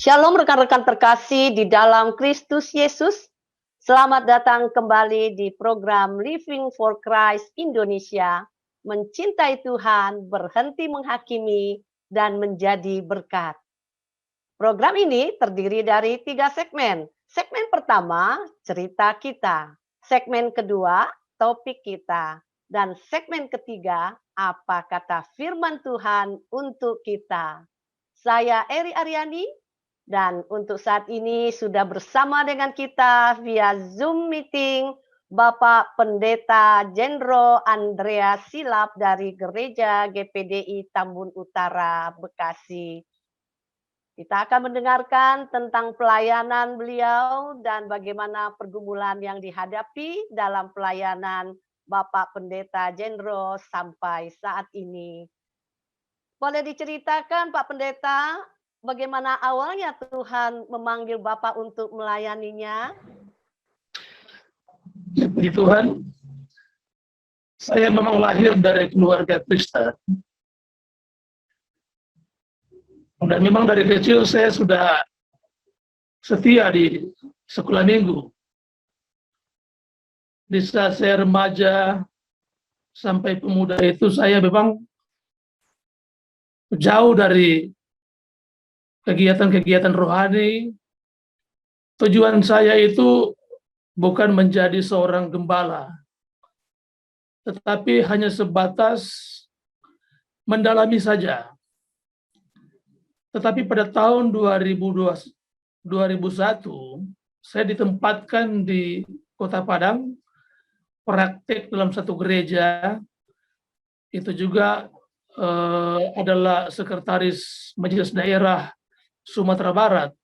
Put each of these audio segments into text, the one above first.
Shalom rekan-rekan terkasih di dalam Kristus Yesus. Selamat datang kembali di program Living for Christ Indonesia. Mencintai Tuhan, berhenti menghakimi, dan menjadi berkat. Program ini terdiri dari 3 segmen. Segmen pertama, cerita kita. Segmen kedua, topik kita. Dan segmen ketiga, apa kata firman Tuhan untuk kita. Saya Eri Aryani, dan untuk saat ini sudah bersama dengan kita via Zoom meeting Bapak Pendeta Jendro Andreas Silap dari Gereja GPDI Tambun Utara, Bekasi. Kita akan mendengarkan tentang pelayanan beliau dan bagaimana pergumulan yang dihadapi dalam pelayanan Bapak Pendeta Jendro sampai saat ini. Boleh diceritakan Pak Pendeta, bagaimana awalnya Tuhan memanggil Bapak untuk melayaninya? Ya, puji Tuhan, saya memang lahir dari keluarga Kristen. Dan memang dari kecil saya sudah setia di sekolah minggu. Di saat saya remaja sampai pemuda itu saya memang jauh dari kegiatan-kegiatan rohani. Tujuan saya itu bukan menjadi seorang gembala, tetapi hanya sebatas mendalami saja. Tetapi pada tahun 2001, saya ditempatkan di Kota Padang, praktek dalam satu gereja. Itu juga adalah sekretaris Majelis Daerah Sumatera Barat.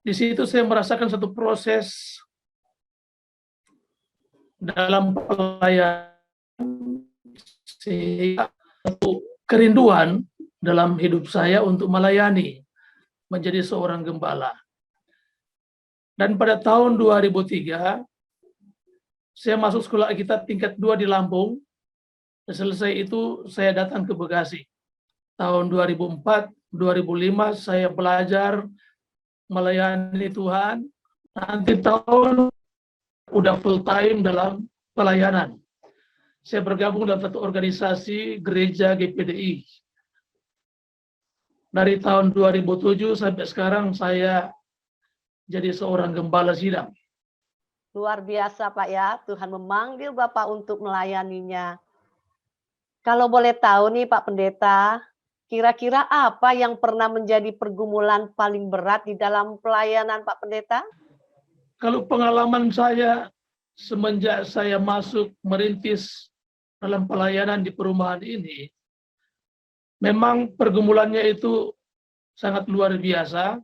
Di situ saya merasakan satu proses dalam pelayanan, sehingga satu kerinduan dalam hidup saya untuk melayani, menjadi seorang gembala. Dan pada tahun 2003, saya masuk sekolah Alkitab tingkat 2 di Lampung. Selesai itu saya datang ke Bekasi. Tahun 2004, 2005 saya belajar melayani Tuhan. Nanti tahun udah full time dalam pelayanan. Saya bergabung dalam satu organisasi gereja GPDI. Dari tahun 2007 sampai sekarang saya jadi seorang gembala sidang. Luar biasa Pak ya, Tuhan memanggil Bapak untuk melayaninya. Kalau boleh tahu nih Pak Pendeta, kira-kira apa yang pernah menjadi pergumulan paling berat di dalam pelayanan Pak Pendeta? Kalau pengalaman saya semenjak saya masuk merintis dalam pelayanan di perumahan ini, memang pergumulannya itu sangat luar biasa.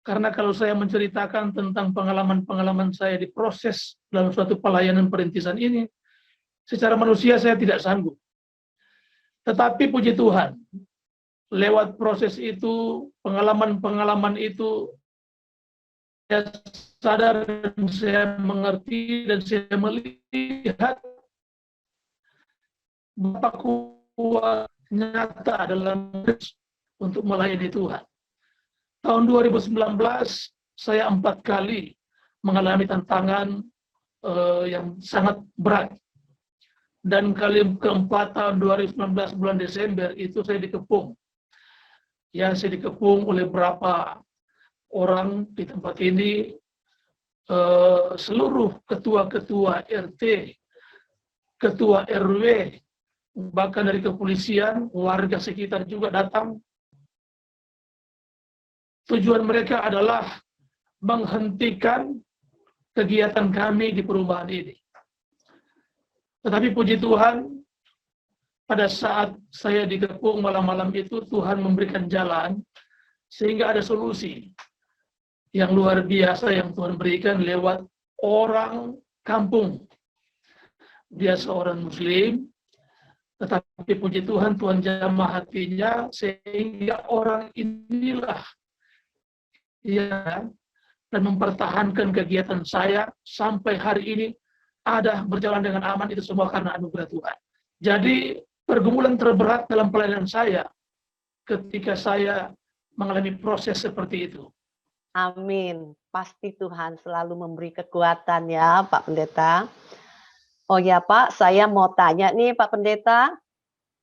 Karena kalau saya menceritakan tentang pengalaman-pengalaman saya di proses dalam suatu pelayanan perintisan ini, secara manusia saya tidak sanggup. Tetapi puji Tuhan, lewat proses itu, pengalaman-pengalaman itu, saya sadar dan saya mengerti dan saya melihat Bapak kuat nyata dalam untuk melayani Tuhan. Tahun 2019 saya 4 kali mengalami tantangan yang sangat berat. Dan kali keempat tahun 2019 bulan Desember itu saya dikepung. Ya, saya dikepung oleh beberapa orang di tempat ini, seluruh ketua-ketua RT, ketua RW, bahkan dari kepolisian, warga sekitar juga datang. Tujuan mereka adalah menghentikan kegiatan kami di perumahan ini. Tetapi puji Tuhan, pada saat saya dikepung malam-malam itu, Tuhan memberikan jalan, sehingga ada solusi yang luar biasa yang Tuhan berikan lewat orang kampung. Dia seorang Muslim, tetapi puji Tuhan, Tuhan jamah hatinya, sehingga orang inilah ya, dan mempertahankan kegiatan saya sampai hari ini ada berjalan dengan aman. Itu semua karena anugerah Tuhan. Jadi pergumulan terberat dalam pelayanan saya ketika saya mengalami proses seperti itu. Amin. Pasti Tuhan selalu memberi kekuatan ya, Pak Pendeta. Oh ya Pak, saya mau tanya nih Pak Pendeta,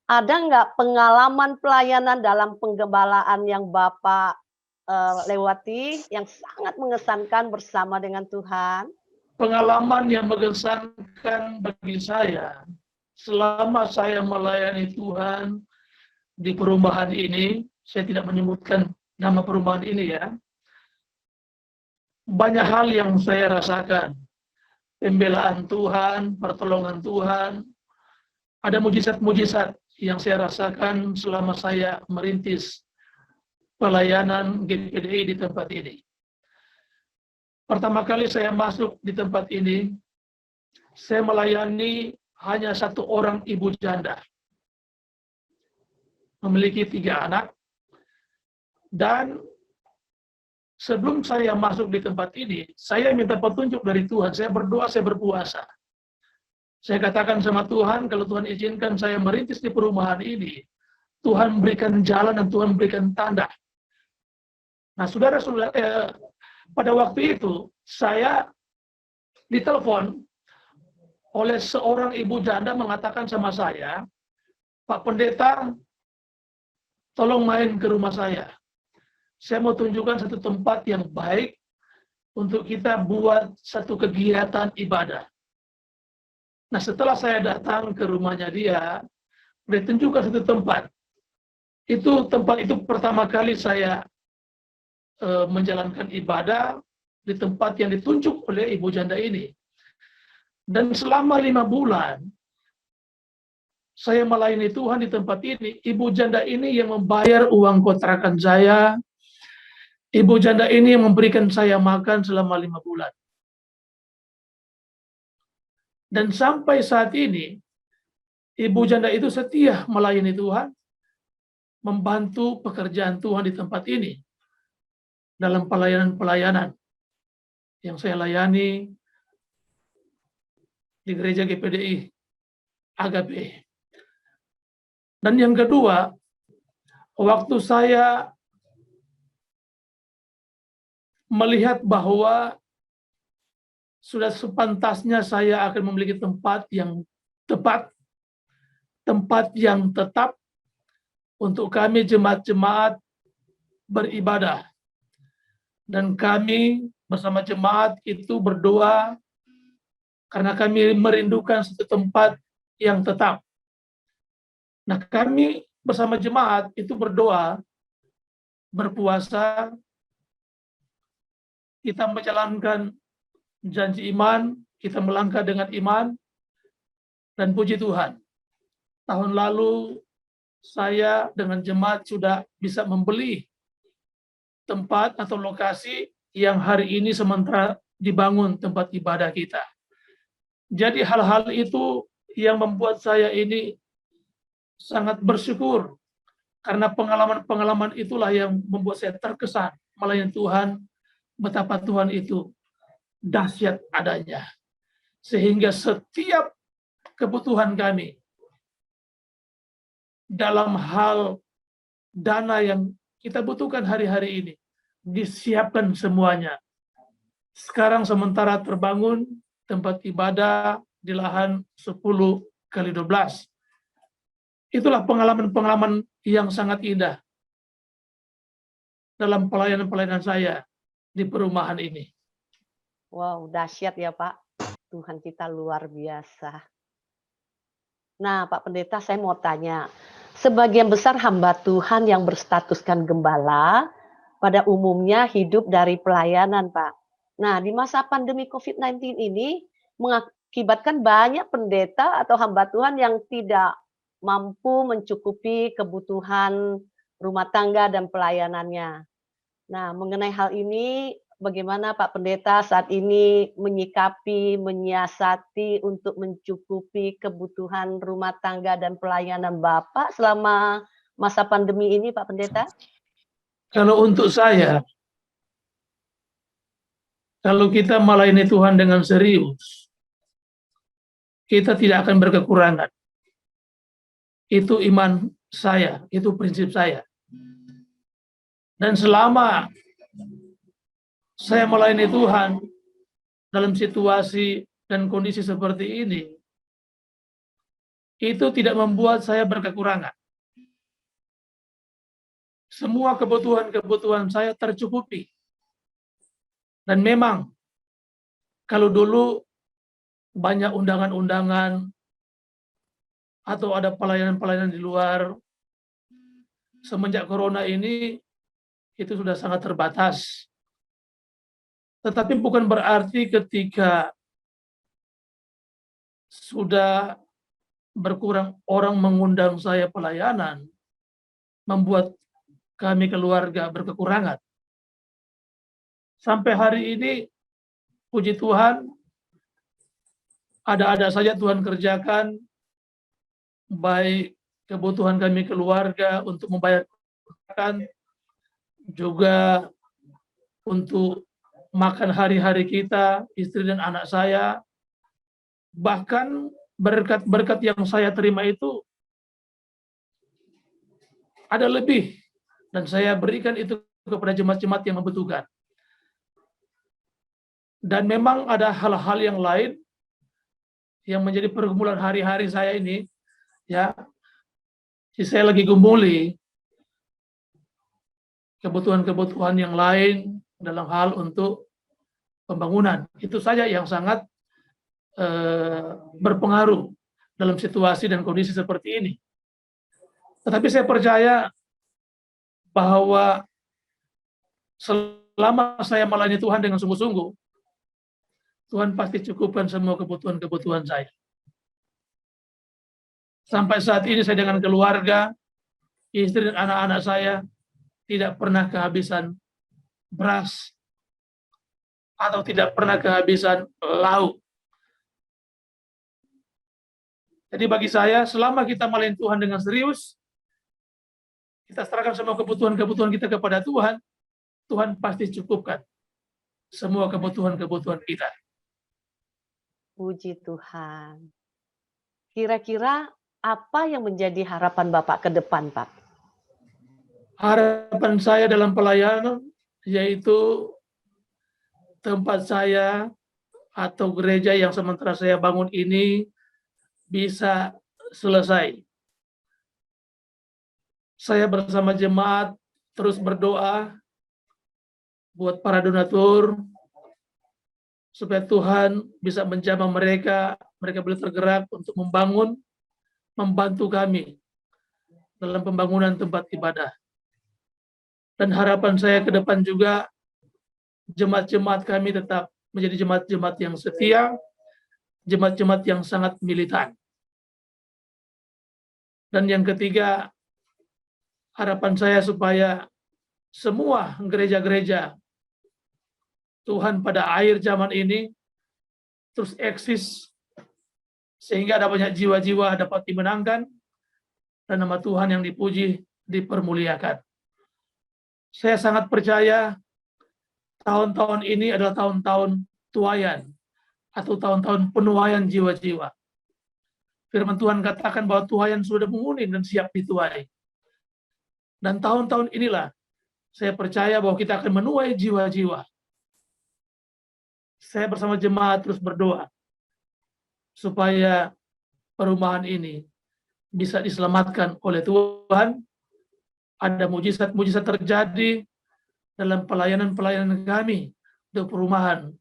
ada nggak pengalaman pelayanan dalam penggembalaan yang Bapak lewati yang sangat mengesankan bersama dengan Tuhan? Pengalaman yang mengesankan bagi saya selama saya melayani Tuhan di perumahan ini, saya tidak menyebutkan nama perumahan ini ya. Banyak hal yang saya rasakan. Pembelaan Tuhan, pertolongan Tuhan, ada mujizat-mujizat yang saya rasakan selama saya merintis pelayanan GPDI di tempat ini. Pertama kali saya masuk di tempat ini, saya melayani hanya satu orang ibu janda. Memiliki 3 anak. Dan sebelum saya masuk di tempat ini, saya minta petunjuk dari Tuhan. Saya berdoa, saya berpuasa. Saya katakan sama Tuhan, kalau Tuhan izinkan saya merintis di perumahan ini, Tuhan berikan jalan dan Tuhan berikan tanda. Nah, saudara-saudara, pada waktu itu, saya ditelepon oleh seorang ibu janda mengatakan sama saya, Pak Pendeta, tolong main ke rumah saya. Saya mau tunjukkan satu tempat yang baik untuk kita buat satu kegiatan ibadah. Nah, setelah saya datang ke rumahnya dia tunjukkan satu tempat. Tempat itu pertama kali saya menjalankan ibadah di tempat yang ditunjuk oleh ibu janda ini. Dan selama 5 bulan, saya melayani Tuhan di tempat ini. Ibu janda ini yang membayar uang kontrakan saya. Ibu janda ini yang memberikan saya makan selama 5 bulan. Dan sampai saat ini, ibu janda itu setia melayani Tuhan, membantu pekerjaan Tuhan di tempat ini. Dalam pelayanan-pelayanan yang saya layani di gereja GPDI Agape. Dan yang kedua, waktu saya melihat bahwa sudah sepantasnya saya akan memiliki tempat yang tepat, tempat yang tetap untuk kami jemaat-jemaat beribadah. Dan kami bersama jemaat itu berdoa karena kami merindukan satu tempat yang tetap. Nah, kami bersama jemaat itu berdoa, berpuasa, kita menjalankan janji iman, kita melangkah dengan iman, dan puji Tuhan. Tahun lalu saya dengan jemaat sudah bisa membeli tempat atau lokasi yang hari ini sementara dibangun tempat ibadah kita. Jadi hal-hal itu yang membuat saya ini sangat bersyukur karena pengalaman-pengalaman itulah yang membuat saya terkesan melayani Tuhan, betapa Tuhan itu dahsyat adanya. Sehingga setiap kebutuhan kami dalam hal dana yang kita butuhkan hari-hari ini disiapkan semuanya. Sekarang sementara terbangun tempat ibadah di lahan 10x12. Itulah pengalaman-pengalaman yang sangat indah dalam pelayanan-pelayanan saya di perumahan ini. Wow, dahsyat ya Pak. Tuhan kita luar biasa. Nah, Pak Pendeta, saya mau tanya. Sebagian besar hamba Tuhan yang berstatuskan gembala pada umumnya hidup dari pelayanan, Pak. Nah, di masa pandemi COVID-19 ini mengakibatkan banyak pendeta atau hamba Tuhan yang tidak mampu mencukupi kebutuhan rumah tangga dan pelayanannya. Nah, mengenai hal ini, bagaimana Pak Pendeta saat ini menyikapi, menyiasati untuk mencukupi kebutuhan rumah tangga dan pelayanan Bapak selama masa pandemi ini, Pak Pendeta? Kalau untuk saya, kalau kita melayani Tuhan dengan serius, kita tidak akan berkekurangan. Itu iman saya, itu prinsip saya. Dan selama saya melayani Tuhan dalam situasi dan kondisi seperti ini, itu tidak membuat saya berkekurangan. Semua kebutuhan-kebutuhan saya tercukupi. Dan memang, kalau dulu banyak undangan-undangan atau ada pelayanan-pelayanan di luar, semenjak corona ini, itu sudah sangat terbatas. Tetapi bukan berarti ketika sudah berkurang orang mengundang saya pelayanan, membuat kami keluarga berkekurangan. Sampai hari ini, puji Tuhan, ada-ada saja Tuhan kerjakan, baik kebutuhan kami keluarga untuk membayar makan, juga untuk makan hari-hari kita, istri dan anak saya. Bahkan berkat-berkat yang saya terima itu ada lebih, dan saya berikan itu kepada jemaat-jemaat yang membutuhkan. Dan memang ada hal-hal yang lain yang menjadi pergumulan hari-hari saya ini, ya. Saya lagi gumuli kebutuhan-kebutuhan yang lain dalam hal untuk pembangunan. Itu saja yang sangat berpengaruh dalam situasi dan kondisi seperti ini. Tetapi saya percaya bahwa selama saya melayani Tuhan dengan sungguh-sungguh, Tuhan pasti cukupkan semua kebutuhan-kebutuhan saya. Sampai saat ini saya dengan keluarga, istri dan anak-anak saya tidak pernah kehabisan beras atau tidak pernah kehabisan lauk. Jadi bagi saya, selama kita melayani Tuhan dengan serius, kita serahkan semua kebutuhan-kebutuhan kita kepada Tuhan, Tuhan pasti cukupkan semua kebutuhan-kebutuhan kita. Puji Tuhan. Kira-kira apa yang menjadi harapan Bapak ke depan, Pak? Harapan saya dalam pelayanan yaitu tempat saya atau gereja yang sementara saya bangun ini bisa selesai. Saya bersama jemaat terus berdoa buat para donatur supaya Tuhan bisa menjamah mereka boleh tergerak untuk membantu kami dalam pembangunan tempat ibadah. Dan harapan saya ke depan juga jemaat-jemaat kami tetap menjadi jemaat-jemaat yang setia, jemaat-jemaat yang sangat militan. Dan yang ketiga, harapan saya supaya semua gereja-gereja Tuhan pada akhir zaman ini terus eksis sehingga ada banyak jiwa-jiwa dapat dimenangkan dan nama Tuhan yang dipuji, dipermuliakan. Saya sangat percaya tahun-tahun ini adalah tahun-tahun tuaian atau tahun-tahun penuaian jiwa-jiwa. Firman Tuhan katakan bahwa tuaian sudah menguning dan siap dituai. Dan tahun-tahun inilah saya percaya bahwa kita akan menuai jiwa-jiwa. Saya bersama jemaat terus berdoa supaya perumahan ini bisa diselamatkan oleh Tuhan. Ada mujizat-mujizat terjadi dalam pelayanan-pelayanan kami untuk perumahan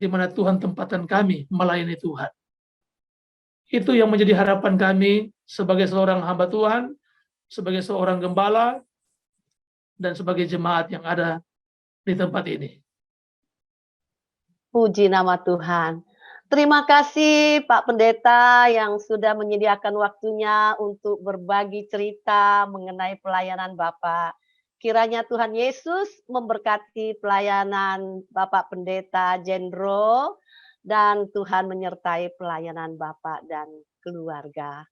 di mana Tuhan tempatkan kami melayani Tuhan. Itu yang menjadi harapan kami sebagai seorang hamba Tuhan, sebagai seorang gembala, dan sebagai jemaat yang ada di tempat ini. Puji nama Tuhan. Terima kasih Pak Pendeta yang sudah menyediakan waktunya untuk berbagi cerita mengenai pelayanan Bapak. Kiranya Tuhan Yesus memberkati pelayanan Bapak Pendeta Jendro dan Tuhan menyertai pelayanan Bapak dan keluarga.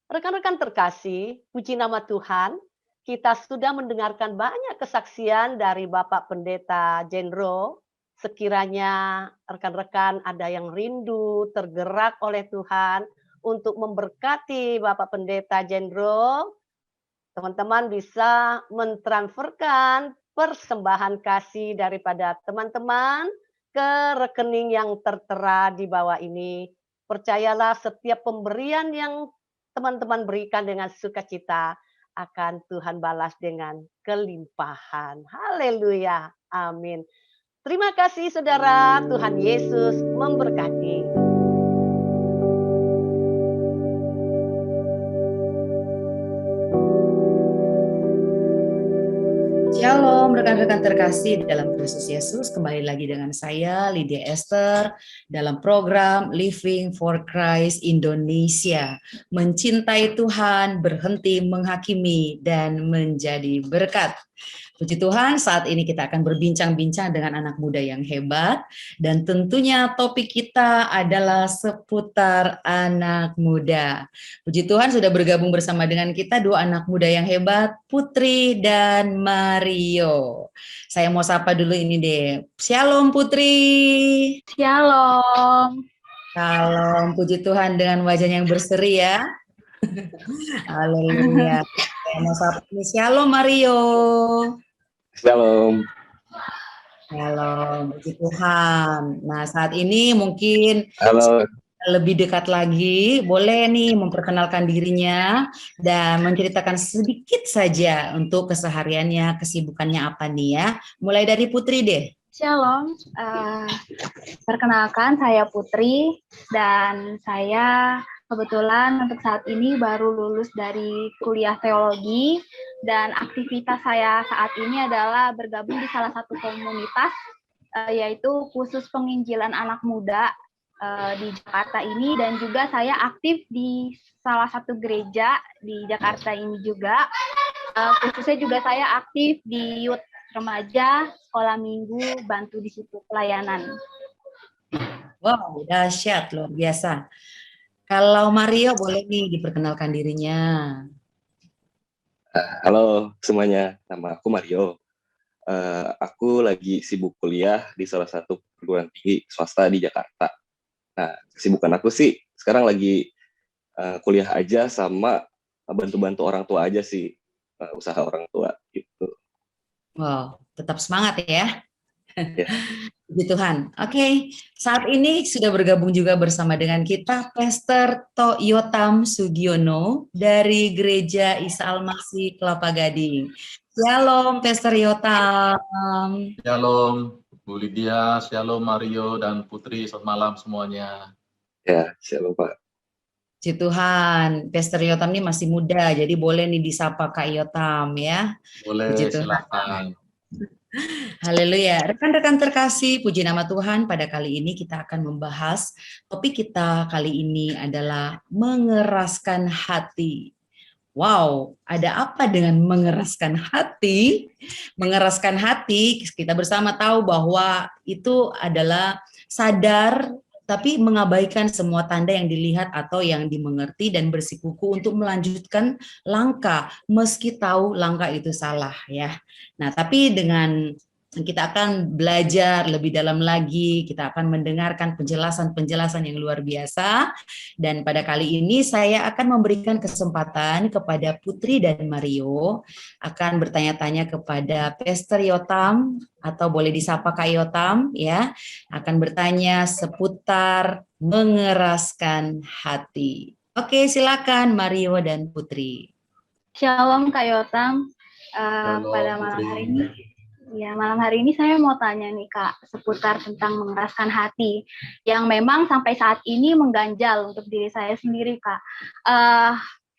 Rekan-rekan terkasih, puji nama Tuhan, kita sudah mendengarkan banyak kesaksian dari Bapak Pendeta Jendro. Sekiranya rekan-rekan ada yang rindu, tergerak oleh Tuhan untuk memberkati Bapak Pendeta Jendro, Teman-teman bisa mentransferkan persembahan kasih daripada teman-teman ke rekening yang tertera di bawah ini. Percayalah setiap pemberian yang teman-teman berikan dengan sukacita akan Tuhan balas dengan kelimpahan. Haleluya. Amin. Terima kasih saudara, Tuhan Yesus memberkati. Shalom rekan-rekan terkasih dalam Kristus Yesus, kembali lagi dengan saya Lydia Esther dalam program Living for Christ Indonesia. Mencintai Tuhan, berhenti menghakimi, dan menjadi berkat. Puji Tuhan, saat ini kita akan berbincang-bincang dengan anak muda yang hebat, dan tentunya topik kita adalah seputar anak muda. Puji Tuhan sudah bergabung bersama dengan kita dua anak muda yang hebat, Putri dan Mario. Saya mau sapa dulu ini deh. Shalom Putri. Shalom. Shalom, puji Tuhan dengan wajahnya yang berseri ya. Haleluya. Saya mau sapa nih. Shalom Mario. Shalom. Shalom, puji Tuhan. Nah, saat ini mungkin Halo. lebih dekat lagi, boleh nih memperkenalkan dirinya dan menceritakan sedikit saja untuk kesehariannya, kesibukannya apa nih ya. Mulai dari Putri deh. Shalom. Perkenalkan saya Putri dan saya kebetulan untuk saat ini baru lulus dari kuliah teologi dan aktivitas saya saat ini adalah bergabung di salah satu komunitas yaitu khusus penginjilan anak muda di Jakarta ini, dan juga saya aktif di salah satu gereja di Jakarta ini juga. Khususnya juga saya aktif di youth remaja, sekolah minggu, bantu di situ pelayanan. Wow, dahsyat, luar biasa. Kalau Mario boleh nih diperkenalkan dirinya. Halo semuanya, nama aku Mario. Aku lagi sibuk kuliah di salah satu perguruan tinggi swasta di Jakarta. Nah, kesibukan aku sih sekarang lagi kuliah aja sama bantu-bantu orang tua aja sih, usaha orang tua gitu. Wow, tetap semangat ya. Ya. Puji Tuhan. Oke, saat ini sudah bergabung juga bersama dengan kita Pastor Yotam Sugiono dari Gereja Isa Al-Masih Kelapa Gading. Shalom Pastor Yotam. Shalom Bu Lydia, shalom Mario dan Putri, selamat malam semuanya. Ya, shalom Pak. Puji Tuhan, Pastor Yotam ini masih muda, jadi boleh nih disapa Kak Yotam ya. Boleh, Puji Tuhan. silakan. Haleluya. Rekan-rekan terkasih, puji nama Tuhan, pada kali ini kita akan membahas topik kita kali ini adalah mengeraskan hati. Wow, ada apa dengan mengeraskan hati? Mengeraskan hati, kita bersama tahu bahwa itu adalah sadar tapi mengabaikan semua tanda yang dilihat atau yang dimengerti dan bersikukuh untuk melanjutkan langkah meski tahu langkah itu salah ya. Nah, tapi dengan kita akan belajar lebih dalam lagi, kita akan mendengarkan penjelasan-penjelasan yang luar biasa, dan pada kali ini saya akan memberikan kesempatan kepada Putri dan Mario akan bertanya-tanya kepada Pastor Yotam, atau boleh disapa Kak Yotam ya, akan bertanya seputar mengeraskan hati. Oke, silakan Mario dan Putri. Shalom Kak Yotam. Shalom, Pada malam Putri. hari ini, ya malam hari ini saya mau tanya nih Kak seputar tentang mengeraskan hati yang memang sampai saat ini mengganjal untuk diri saya sendiri Kak.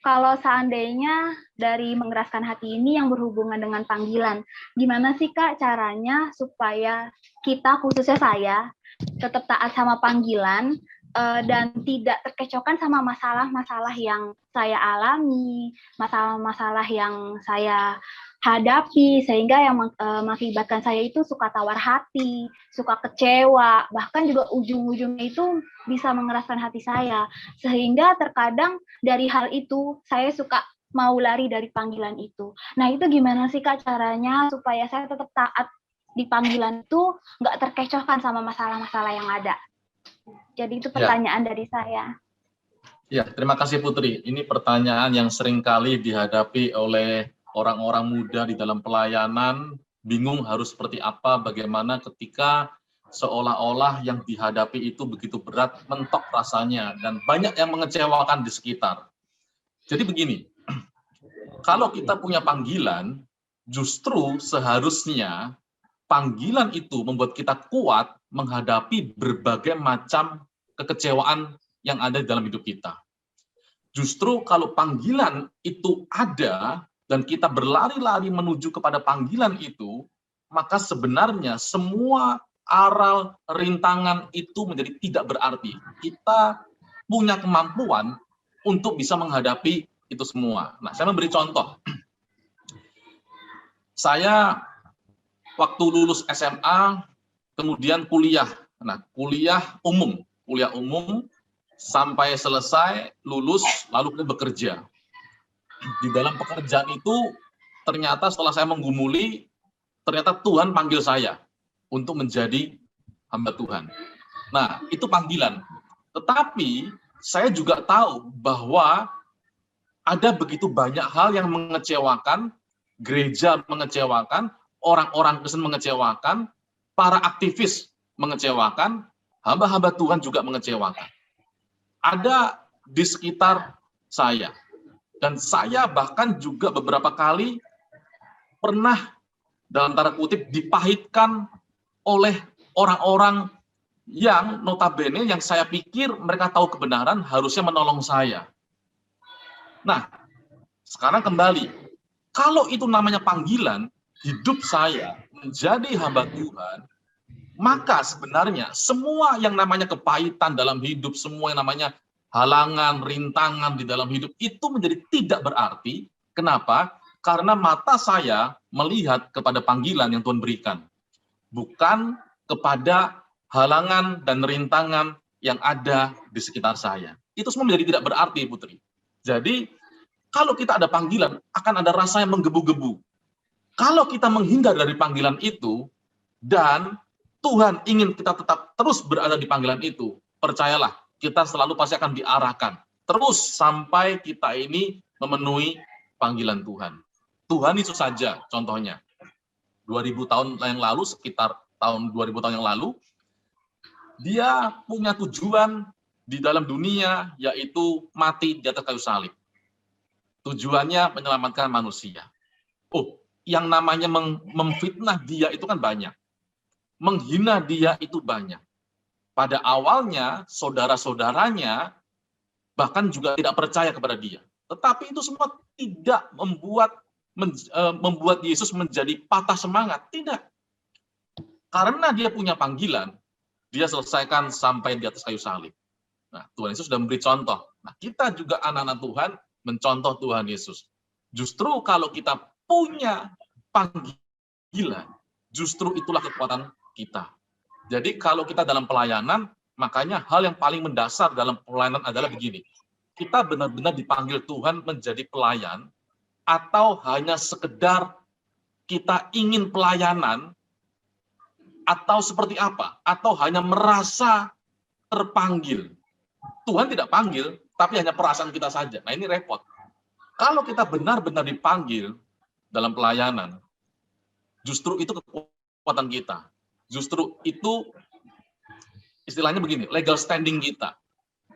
Kalau seandainya dari mengeraskan hati ini yang berhubungan dengan panggilan, gimana sih Kak caranya supaya kita, khususnya saya, tetap taat sama panggilan dan tidak terkecohkan sama masalah-masalah yang saya alami, masalah-masalah yang saya hadapi, sehingga yang mengakibatkan saya itu suka tawar hati, suka kecewa, bahkan juga ujung-ujungnya itu bisa mengeraskan hati saya, sehingga terkadang dari hal itu saya suka mau lari dari panggilan itu. Nah, itu gimana sih Kak caranya supaya saya tetap taat di panggilan itu, nggak terkecohkan sama masalah-masalah yang ada? Jadi itu pertanyaan dari saya. Ya, terima kasih Putri. Ini pertanyaan yang seringkali dihadapi oleh orang-orang muda di dalam pelayanan, bingung harus seperti apa, bagaimana ketika seolah-olah yang dihadapi itu begitu berat, mentok rasanya, dan banyak yang mengecewakan di sekitar. Jadi begini, kalau kita punya panggilan, justru seharusnya panggilan itu membuat kita kuat menghadapi berbagai macam kekecewaan yang ada di dalam hidup kita. Justru kalau panggilan itu ada dan kita berlari-lari menuju kepada panggilan itu, maka sebenarnya semua aral rintangan itu menjadi tidak berarti. Kita punya kemampuan untuk bisa menghadapi itu semua. Nah, saya memberi contoh. Saya waktu lulus SMA, kemudian kuliah. Nah, kuliah umum sampai selesai, lulus, lalu kemudian bekerja. Di dalam pekerjaan itu, ternyata setelah saya menggumuli, ternyata Tuhan panggil saya untuk menjadi hamba Tuhan. Nah, itu panggilan. Tetapi, saya juga tahu bahwa ada begitu banyak hal yang mengecewakan, gereja mengecewakan, orang-orang Kristen mengecewakan, para aktivis mengecewakan, hamba-hamba Tuhan juga mengecewakan. Ada di sekitar saya. Dan saya bahkan juga beberapa kali pernah dalam tanda kutip dipahitkan oleh orang-orang yang notabene yang saya pikir mereka tahu kebenaran harusnya menolong saya. Nah, sekarang kembali. Kalau itu namanya panggilan, hidup saya menjadi hamba Tuhan, maka sebenarnya semua yang namanya kepahitan dalam hidup, semua yang namanya halangan, rintangan di dalam hidup itu menjadi tidak berarti. Kenapa? Karena mata saya melihat kepada panggilan yang Tuhan berikan. Bukan kepada halangan dan rintangan yang ada di sekitar saya. Itu semua menjadi tidak berarti, Putri. Jadi, kalau kita ada panggilan, akan ada rasa yang menggebu-gebu. Kalau kita menghindar dari panggilan itu, dan Tuhan ingin kita tetap terus berada di panggilan itu, percayalah, kita selalu pasti akan diarahkan terus sampai kita ini memenuhi panggilan Tuhan. Tuhan itu saja contohnya. 2000 tahun yang lalu, sekitar tahun 2000 tahun yang lalu, dia punya tujuan di dalam dunia, yaitu mati di atas kayu salib. Tujuannya menyelamatkan manusia. Oh, yang namanya memfitnah dia itu kan banyak. Menghina dia itu banyak. Pada awalnya, saudara-saudaranya bahkan juga tidak percaya kepada dia. Tetapi itu semua tidak membuat Yesus menjadi patah semangat. Tidak. Karena dia punya panggilan, dia selesaikan sampai di atas kayu salib. Nah, Tuhan Yesus sudah memberi contoh. Nah, kita juga anak-anak Tuhan mencontoh Tuhan Yesus. Justru kalau kita punya panggilan, justru itulah kekuatan kita. Jadi kalau kita dalam pelayanan, makanya hal yang paling mendasar dalam pelayanan adalah begini. Kita benar-benar dipanggil Tuhan menjadi pelayan, atau hanya sekedar kita ingin pelayanan, atau seperti apa? Atau hanya merasa terpanggil. Tuhan tidak panggil, tapi hanya perasaan kita saja. Nah, ini repot. Kalau kita benar-benar dipanggil dalam pelayanan, justru itu kekuatan kita. Justru itu, istilahnya begini, legal standing kita.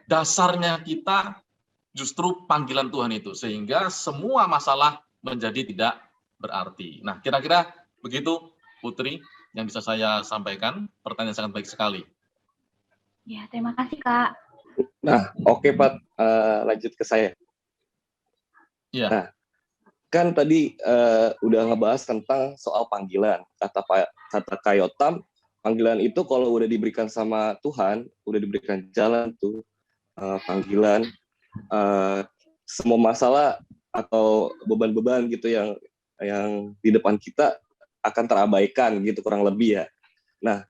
Dasarnya kita justru panggilan Tuhan itu. Sehingga semua masalah menjadi tidak berarti. Nah, kira-kira begitu, Putri, yang bisa saya sampaikan. Pertanyaan sangat baik sekali. Ya, terima kasih, Kak. Nah, oke, Pak. Lanjut ke saya. Iya. Nah, kan tadi udah ngebahas tentang soal panggilan. Kata Kak Yotam, panggilan itu kalau udah diberikan sama Tuhan, udah diberikan jalan tuh, panggilan, semua masalah atau beban-beban gitu yang di depan kita akan terabaikan gitu, kurang lebih ya. Nah,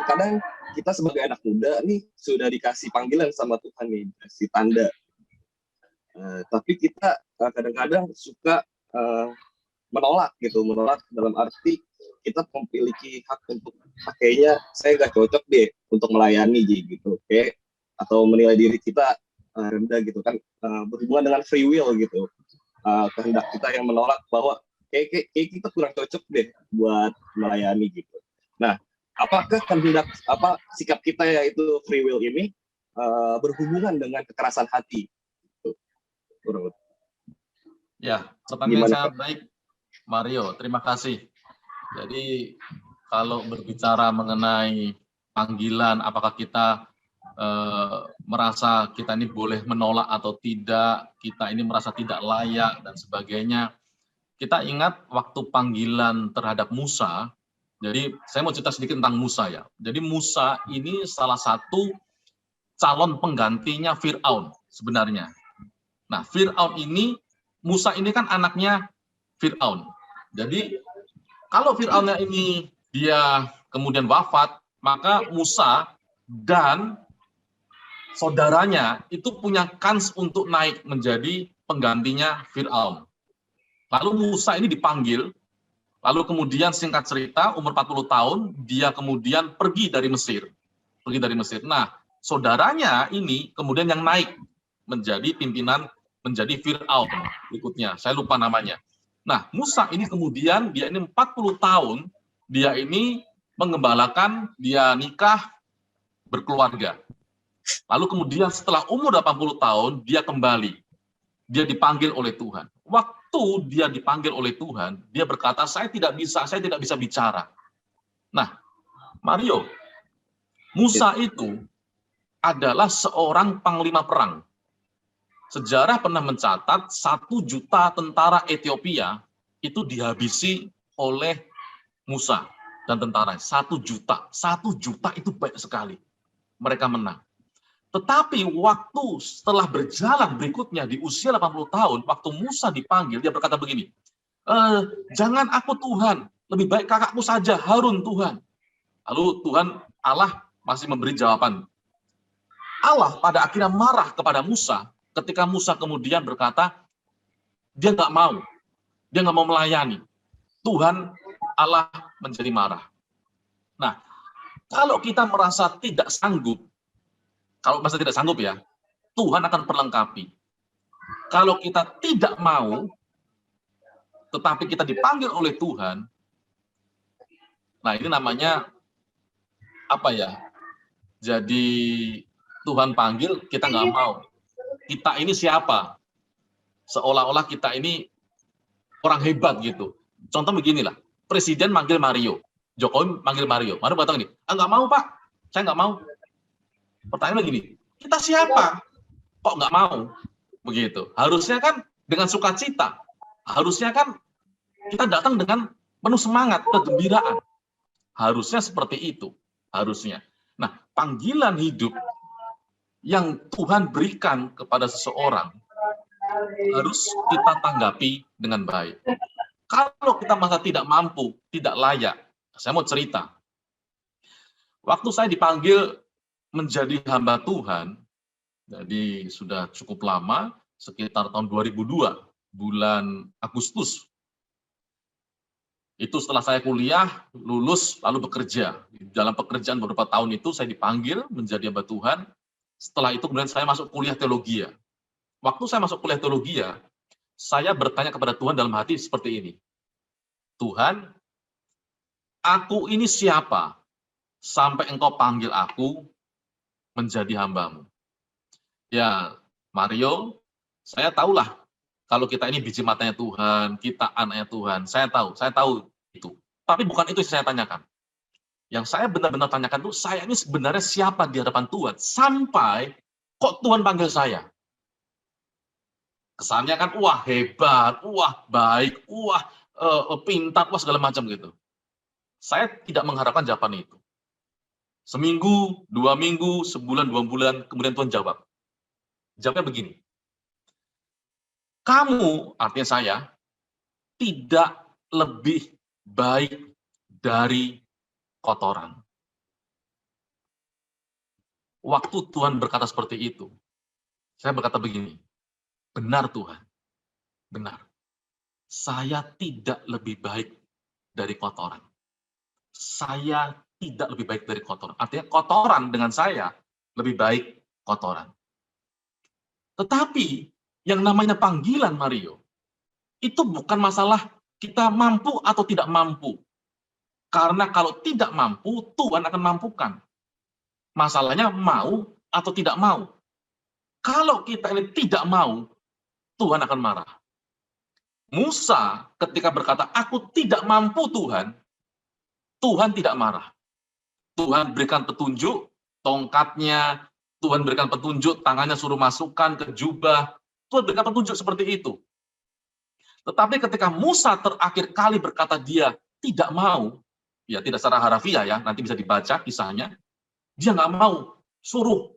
kadang kita sebagai anak muda nih sudah dikasih panggilan sama Tuhan nih, dikasih tanda. Tapi kita kadang-kadang suka menolak dalam arti kita memiliki hak untuk kayaknya saya nggak cocok deh untuk melayani gitu. Oke, atau menilai diri kita rendah gitu kan, berhubungan dengan free will gitu. Kehendak kita yang menolak bahwa kayak kita kurang cocok deh buat melayani gitu. Nah, apakah sikap kita yaitu free will ini berhubungan dengan kekerasan hati? Gitu. Ya, pertanyaan sangat baik, Mario. Terima kasih. Jadi kalau berbicara mengenai panggilan, apakah kita merasa kita ini boleh menolak atau tidak, kita ini merasa tidak layak dan sebagainya. Kita ingat waktu panggilan terhadap Musa, jadi saya mau cerita sedikit tentang Musa ya. Jadi Musa ini salah satu calon penggantinya Fir'aun sebenarnya. Nah, Fir'aun ini, Musa ini kan anaknya Fir'aun. Jadi kalau Fir'aunnya ini dia kemudian wafat, maka Musa dan saudaranya itu punya kans untuk naik menjadi penggantinya Fir'aun. Lalu Musa ini dipanggil, lalu kemudian singkat cerita umur 40 tahun dia kemudian pergi dari Mesir. Nah, saudaranya ini kemudian yang naik menjadi pimpinan, menjadi Fir'aun berikutnya. Saya lupa namanya. Nah, Musa ini kemudian dia ini 40 tahun dia ini mengembalakan, dia nikah, berkeluarga. Lalu kemudian setelah umur 80 tahun, dia kembali. Dia dipanggil oleh Tuhan. Waktu dia dipanggil oleh Tuhan, dia berkata, saya tidak bisa bicara. Nah, Mario, Musa itu adalah seorang panglima perang. Sejarah pernah mencatat 1 juta tentara Ethiopia itu dihabisi oleh Musa dan tentara. 1 juta. 1 juta itu banyak sekali. Mereka menang. Tetapi waktu setelah berjalan berikutnya di usia 80 tahun, waktu Musa dipanggil, dia berkata begini, jangan aku Tuhan, lebih baik kakakku saja, Harun Tuhan. Lalu Tuhan Allah masih memberi jawaban. Allah pada akhirnya marah kepada Musa, ketika Musa kemudian berkata, dia nggak mau melayani. Tuhan Allah menjadi marah. Nah, kalau kita merasa tidak sanggup, ya, Tuhan akan perlengkapi. Kalau kita tidak mau, tetapi kita dipanggil oleh Tuhan, nah ini namanya apa ya? Jadi Tuhan panggil, kita nggak mau. Kita ini siapa? Seolah-olah kita ini orang hebat gitu. Contoh beginilah, Presiden manggil Mario, Jokowi manggil Mario berkata gini, nggak mau Pak, saya nggak mau. Pertanyaan begini, kita siapa? Kok nggak mau? Begitu. Harusnya kan dengan sukacita. Harusnya kan kita datang dengan penuh semangat, kegembiraan. Harusnya seperti itu. Harusnya. Nah, panggilan hidup yang Tuhan berikan kepada seseorang harus kita tanggapi dengan baik. Kalau kita merasa tidak mampu, tidak layak, saya mau cerita. Waktu saya dipanggil menjadi hamba Tuhan, jadi sudah cukup lama, sekitar tahun 2002, bulan Agustus. Itu setelah saya kuliah, lulus, lalu bekerja. Dalam pekerjaan beberapa tahun itu saya dipanggil menjadi hamba Tuhan. Setelah itu kemudian saya masuk kuliah teologi. Waktu saya masuk kuliah teologi, saya bertanya kepada Tuhan dalam hati seperti ini. Tuhan, aku ini siapa sampai Engkau panggil aku menjadi hamba-Mu? Ya, Mario, saya tahulah kalau kita ini biji matanya Tuhan, kita anaknya Tuhan. Saya tahu itu. Tapi bukan itu yang saya tanyakan. Yang saya benar-benar tanyakan itu, saya ini sebenarnya siapa di hadapan Tuhan sampai kok Tuhan panggil saya? Kesannya kan, wah hebat, wah baik, wah pintar, wah segala macam gitu. Saya tidak mengharapkan jawaban itu. Seminggu, 2 minggu, sebulan, 2 bulan, kemudian Tuhan jawab. Jawabnya begini. Kamu, artinya saya, tidak lebih baik dari kotoran. Waktu Tuhan berkata seperti itu, saya berkata begini, benar Tuhan, benar. Saya tidak lebih baik dari kotoran. Saya tidak lebih baik dari kotoran. Artinya kotoran dengan saya lebih baik kotoran. Tetapi yang namanya panggilan, Mario, itu bukan masalah kita mampu atau tidak mampu. Karena kalau tidak mampu, Tuhan akan mampukan. Masalahnya mau atau tidak mau. Kalau kita ini tidak mau, Tuhan akan marah. Musa ketika berkata, aku tidak mampu Tuhan, Tuhan tidak marah. Tuhan berikan petunjuk, tongkatnya, Tuhan berikan petunjuk, tangannya suruh masukkan ke jubah, Tuhan berikan petunjuk seperti itu. Tetapi ketika Musa terakhir kali berkata dia tidak mau, ya tidak secara harafiah ya, nanti bisa dibaca kisahnya, dia nggak mau, suruh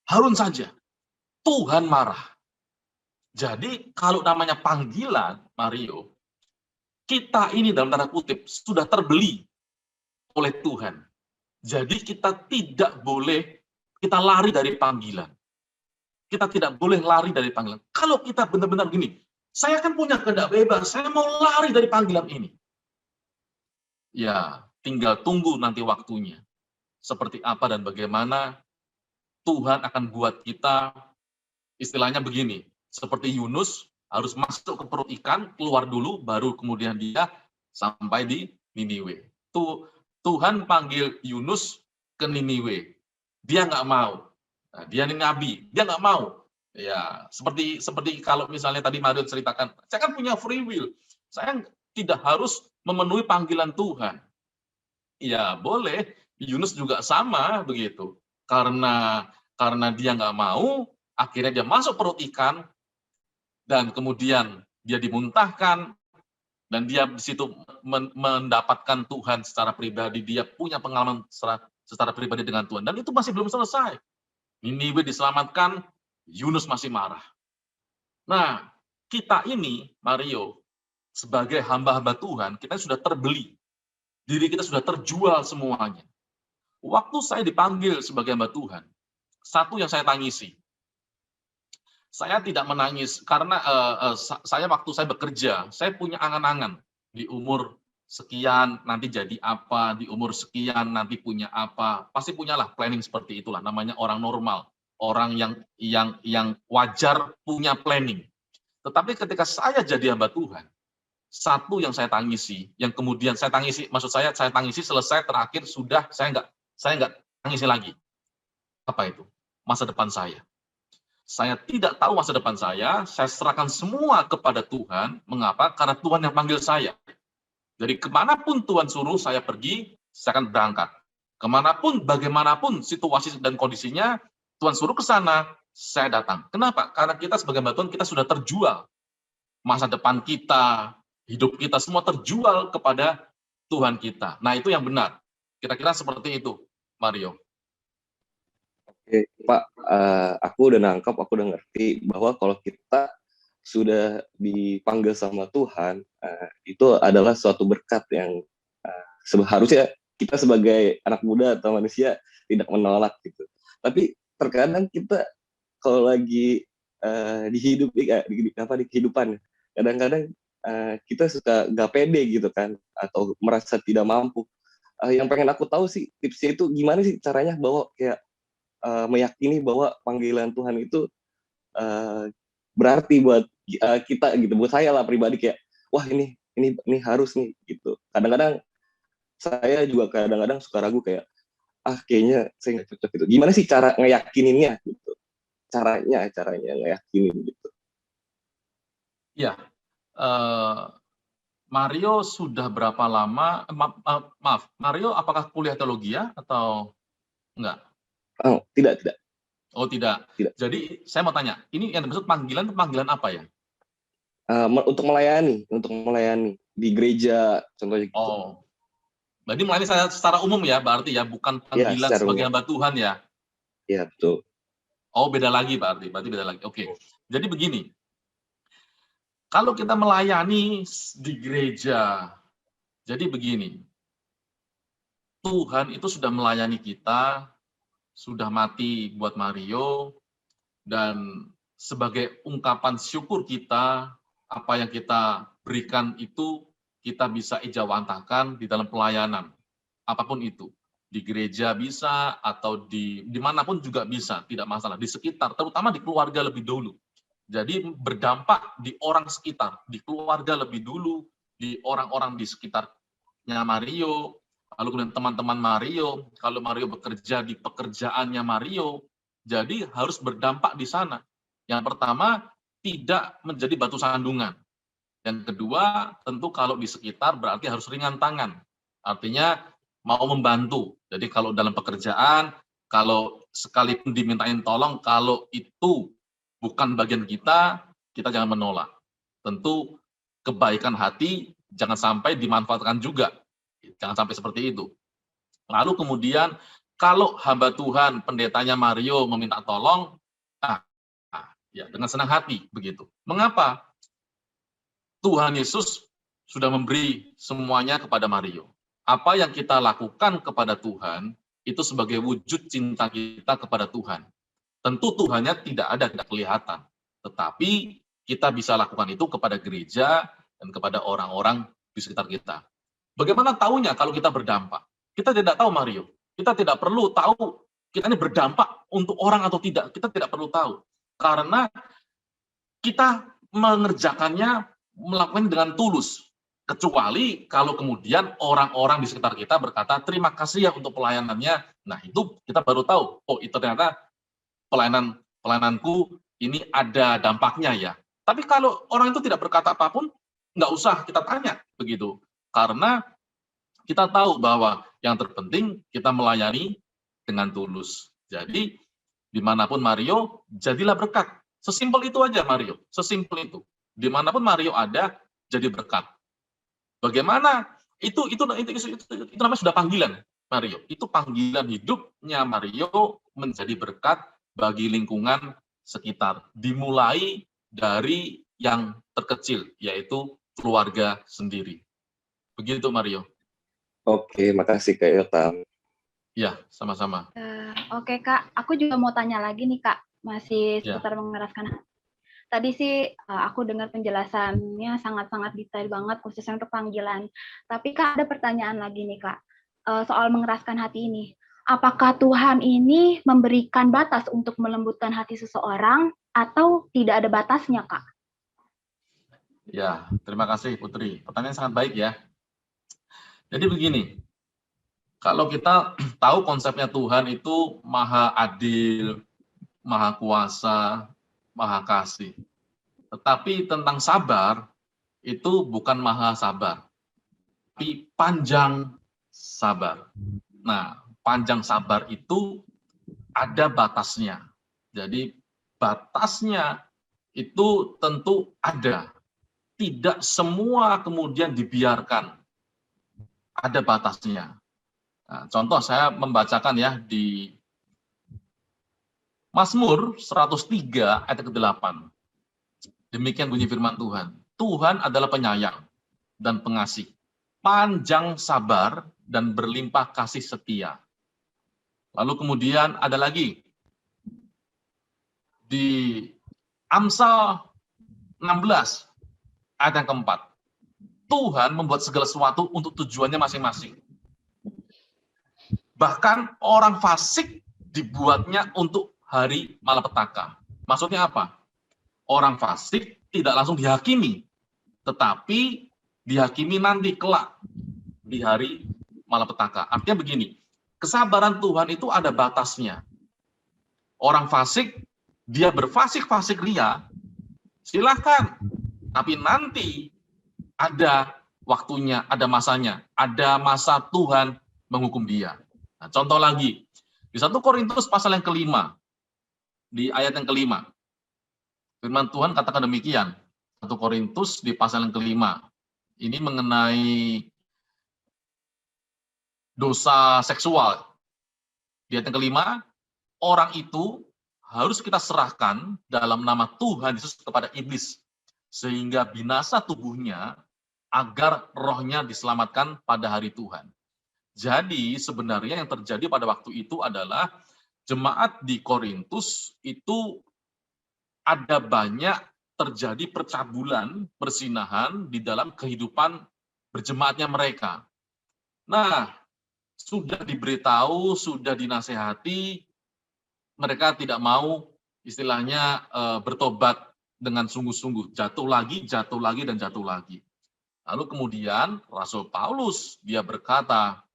Harun saja. Tuhan marah. Jadi kalau namanya panggilan, Mario, kita ini dalam tanda kutip sudah terbeli oleh Tuhan. Jadi kita tidak boleh, kita lari dari panggilan. Kita tidak boleh lari dari panggilan. Kalau kita benar-benar gini, saya kan punya kehendak bebas, saya mau lari dari panggilan ini. Ya, tinggal tunggu nanti waktunya. Seperti apa dan bagaimana Tuhan akan buat kita, istilahnya begini, seperti Yunus harus masuk ke perut ikan, keluar dulu, baru kemudian dia sampai di Niniwe. Tuhan panggil Yunus ke Niniwe. Dia nggak mau. Nah, dia ini nabi, dia nggak mau. Ya, seperti kalau misalnya tadi Mario ceritakan, saya kan punya free will. Saya tidak harus memenuhi panggilan Tuhan. Ya, boleh. Yunus juga sama begitu. Karena dia nggak mau, akhirnya dia masuk perut ikan, dan kemudian dia dimuntahkan, dan dia di situ mendapatkan Tuhan secara pribadi, dia punya pengalaman secara pribadi dengan Tuhan, dan itu masih belum selesai. Niniwe diselamatkan, Yunus masih marah. Nah, kita ini, Mario, sebagai hamba-hamba Tuhan, kita sudah terbeli. Diri kita sudah terjual semuanya. Waktu saya dipanggil sebagai hamba Tuhan, satu yang saya tangisi, saya tidak menangis karena saya waktu saya bekerja, saya punya angan-angan di umur sekian nanti jadi apa, di umur sekian nanti punya apa, pasti punyalah planning seperti itulah, namanya orang normal, orang yang wajar punya planning. Tetapi ketika saya jadi hamba Tuhan, satu yang saya tangisi, yang kemudian saya tangisi, maksud saya tangisi selesai terakhir sudah saya nggak tangisi lagi. Apa itu? Masa depan saya. Saya tidak tahu masa depan saya serahkan semua kepada Tuhan. Mengapa? Karena Tuhan yang panggil saya. Jadi kemanapun Tuhan suruh saya pergi, saya akan berangkat. Kemanapun, bagaimanapun situasi dan kondisinya, Tuhan suruh ke sana, saya datang. Kenapa? Karena kita sebagai hamba Tuhan, kita sudah terjual. Masa depan kita, hidup kita, semua terjual kepada Tuhan kita. Nah, itu yang benar. Kira-kira seperti itu, Mario. Oke, Pak, aku udah nangkap, aku udah ngerti bahwa kalau kita sudah dipanggil sama Tuhan, itu adalah suatu berkat yang seharusnya kita sebagai anak muda atau manusia tidak menolak gitu. Tapi terkadang kita kalau lagi di kehidupan, kadang-kadang kita suka gak pede gitu kan, atau merasa tidak mampu. Yang pengen aku tahu sih tipsnya itu gimana sih caranya bahwa kayak meyakini bahwa panggilan Tuhan itu berarti buat kita gitu, buat saya lah pribadi kayak wah ini harus nih gitu. Kadang-kadang saya juga kadang-kadang suka ragu kayak kayaknya saya nggak cocok gitu. Gimana sih cara ngeyakininnya gitu? Caranya ngeyakinin gitu. Ya, Mario sudah berapa lama? Maaf, Mario apakah kuliah teologi ya atau enggak? Oh, tidak. Oh, tidak. Jadi saya mau tanya, ini yang dimaksud panggilan apa ya? Untuk melayani di gereja contohnya gitu. Oh, berarti melayani saya secara umum ya, berarti ya, bukan panggilan sebagai hamba Tuhan ya? Iya, betul. Oh, beda lagi berarti beda lagi. Oke. Jadi begini, kalau kita melayani di gereja, jadi begini, Tuhan itu sudah melayani kita, sudah mati buat Mario, dan sebagai ungkapan syukur kita, apa yang kita berikan itu kita bisa ijawantahkan di dalam pelayanan, apapun itu. di gereja bisa, atau dimanapun juga bisa, tidak masalah, di sekitar, terutama di keluarga lebih dulu. Jadi berdampak di orang sekitar, di keluarga lebih dulu, di orang-orang di sekitarnya Mario, lalu kemudian teman-teman Mario, kalau Mario bekerja di pekerjaannya Mario, jadi harus berdampak di sana. Yang pertama, tidak menjadi batu sandungan. Yang kedua, tentu kalau di sekitar berarti harus ringan tangan. Artinya mau membantu. Jadi kalau dalam pekerjaan, kalau sekalipun dimintain tolong, kalau itu bukan bagian kita, kita jangan menolak. Tentu kebaikan hati jangan sampai dimanfaatkan juga. Jangan sampai seperti itu. Lalu kemudian kalau hamba Tuhan, pendetanya Mario meminta tolong, ya dengan senang hati begitu. Mengapa? Tuhan Yesus sudah memberi semuanya kepada Mario. Apa yang kita lakukan kepada Tuhan itu sebagai wujud cinta kita kepada Tuhan. Tentu Tuhannya tidak kelihatan, tetapi kita bisa lakukan itu kepada gereja dan kepada orang-orang di sekitar kita. Bagaimana tahunya kalau kita berdampak? Kita tidak tahu, Mario. Kita tidak perlu tahu kita ini berdampak untuk orang atau tidak. Kita tidak perlu tahu. Karena kita mengerjakannya, melakukan dengan tulus. Kecuali kalau kemudian orang-orang di sekitar kita berkata, terima kasih ya untuk pelayanannya. Nah, itu kita baru tahu, oh itu ternyata pelayananku ini ada dampaknya ya. Tapi kalau orang itu tidak berkata apapun, nggak usah kita tanya begitu. Karena kita tahu bahwa yang terpenting kita melayani dengan tulus. Jadi dimanapun Mario, jadilah berkat. Sesimpel itu aja Mario, sesimpel itu. Dimanapun Mario ada, jadi berkat. Bagaimana? Itu namanya sudah panggilan Mario. Itu panggilan hidupnya Mario menjadi berkat bagi lingkungan sekitar. Dimulai dari yang terkecil, yaitu keluarga sendiri. Begitu Mario. Oke, makasih Kak Ilham. Ya, sama-sama. Oke Kak, aku juga mau tanya lagi nih Kak, masih seputar mengeraskan hati. Tadi sih aku dengar penjelasannya sangat-sangat detail banget, khususnya untuk panggilan. Tapi Kak, ada pertanyaan lagi nih Kak, soal mengeraskan hati ini. Apakah Tuhan ini memberikan batas untuk melembutkan hati seseorang atau tidak ada batasnya Kak? Ya, terima kasih Putri. Pertanyaan sangat baik ya. Jadi begini, kalau kita tahu konsepnya Tuhan itu maha adil, maha kuasa, maha kasih. Tetapi tentang sabar, itu bukan maha sabar, tapi panjang sabar. Nah, panjang sabar itu ada batasnya. Jadi batasnya itu tentu ada. Tidak semua kemudian dibiarkan. Ada batasnya. Nah, contoh saya membacakan ya di Mazmur 103 ayat ke-8. Demikian bunyi firman Tuhan. Tuhan adalah penyayang dan pengasih, panjang sabar dan berlimpah kasih setia. Lalu kemudian ada lagi di Amsal 16 ayat yang keempat. Tuhan membuat segala sesuatu untuk tujuannya masing-masing. Bahkan orang fasik dibuatnya untuk hari malapetaka. Maksudnya apa? Orang fasik tidak langsung dihakimi, tetapi dihakimi nanti kelak di hari malapetaka. Artinya begini, kesabaran Tuhan itu ada batasnya. Orang fasik, dia berfasik-fasik ria, silahkan. Tapi nanti ada waktunya, ada masanya. Ada masa Tuhan menghukum dia. Nah, contoh lagi, di 1 Korintus pasal yang ke-5, di ayat yang ke-5, firman Tuhan katakan demikian. 1 Korintus di pasal yang ke-5, ini mengenai dosa seksual. Di ayat yang ke-5, orang itu harus kita serahkan dalam nama Tuhan Yesus kepada iblis, sehingga binasa tubuhnya, agar rohnya diselamatkan pada hari Tuhan. Jadi sebenarnya yang terjadi pada waktu itu adalah jemaat di Korintus itu ada banyak terjadi percabulan, persinahan di dalam kehidupan berjemaatnya mereka. Nah, sudah diberitahu, sudah dinasehati, mereka tidak mau istilahnya bertobat dengan sungguh-sungguh, jatuh lagi, dan jatuh lagi. Lalu kemudian Rasul Paulus dia berkata,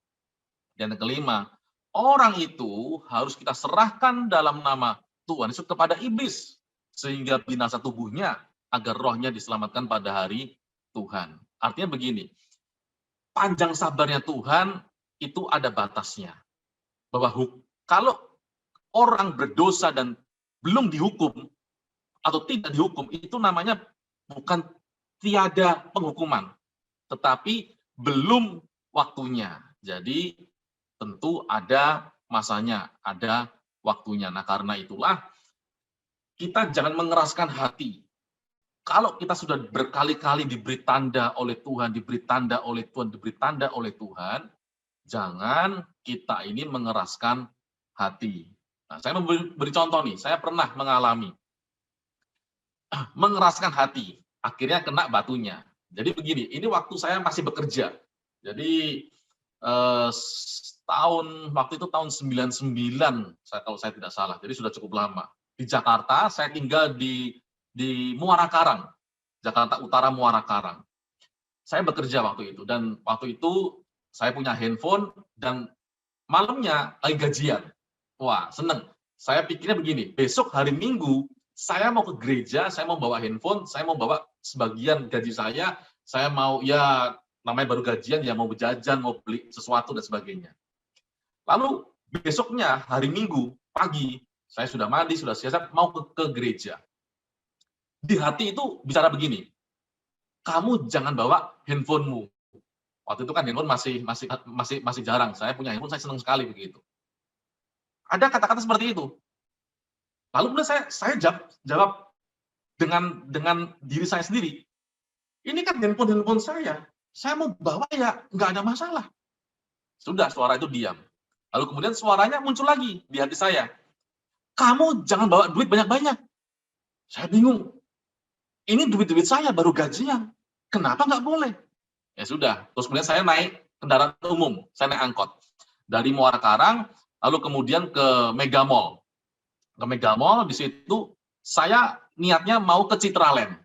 dan yang kelima, orang itu harus kita serahkan dalam nama Tuhan Yesus kepada iblis, sehingga binasa tubuhnya, agar rohnya diselamatkan pada hari Tuhan. Artinya begini, panjang sabarnya Tuhan itu ada batasnya. Bahwa kalau orang berdosa dan belum dihukum, atau tidak dihukum, itu namanya bukan tiada penghukuman, tetapi belum waktunya. Jadi tentu ada masanya, ada waktunya. Nah, karena itulah kita jangan mengeraskan hati. Kalau kita sudah berkali-kali diberi tanda oleh Tuhan, diberi tanda oleh Tuhan, diberi tanda oleh Tuhan, jangan kita ini mengeraskan hati. Nah, saya memberi contoh nih, saya pernah mengalami mengeraskan hati, akhirnya kena batunya. Jadi begini, ini waktu saya masih bekerja. Jadi waktu itu tahun 99, kalau saya tidak salah, jadi sudah cukup lama. Di Jakarta, saya tinggal di Muara Karang, Jakarta Utara Muara Karang. Saya bekerja waktu itu, dan waktu itu saya punya handphone, dan malamnya lagi gajian. Wah, seneng. Saya pikirnya begini, besok hari Minggu, saya mau ke gereja, saya mau bawa handphone, saya mau bawa sebagian gaji saya mau, ya namanya baru gajian, ya mau berjajan, mau beli sesuatu, dan sebagainya. Lalu besoknya, hari Minggu, pagi, saya sudah mandi, sudah siap, mau ke gereja. Di hati itu bicara begini, kamu jangan bawa handphonemu. Waktu itu kan handphone masih jarang, saya punya handphone, saya senang sekali begitu. Ada kata-kata seperti itu. Lalu kemudian saya jawab dengan diri saya sendiri. Ini kan handphone saya mau bawa ya nggak ada masalah. Sudah, suara itu diam. Lalu kemudian suaranya muncul lagi di hati saya. Kamu jangan bawa duit banyak-banyak. Saya bingung. Ini duit-duit saya baru gajian. Kenapa nggak boleh? Ya sudah. Terus kemudian saya naik kendaraan umum. Saya naik angkot. Dari Muara Karang, lalu kemudian ke Mega Mall. Ke Mega Mall, di situ saya niatnya mau ke Citraland.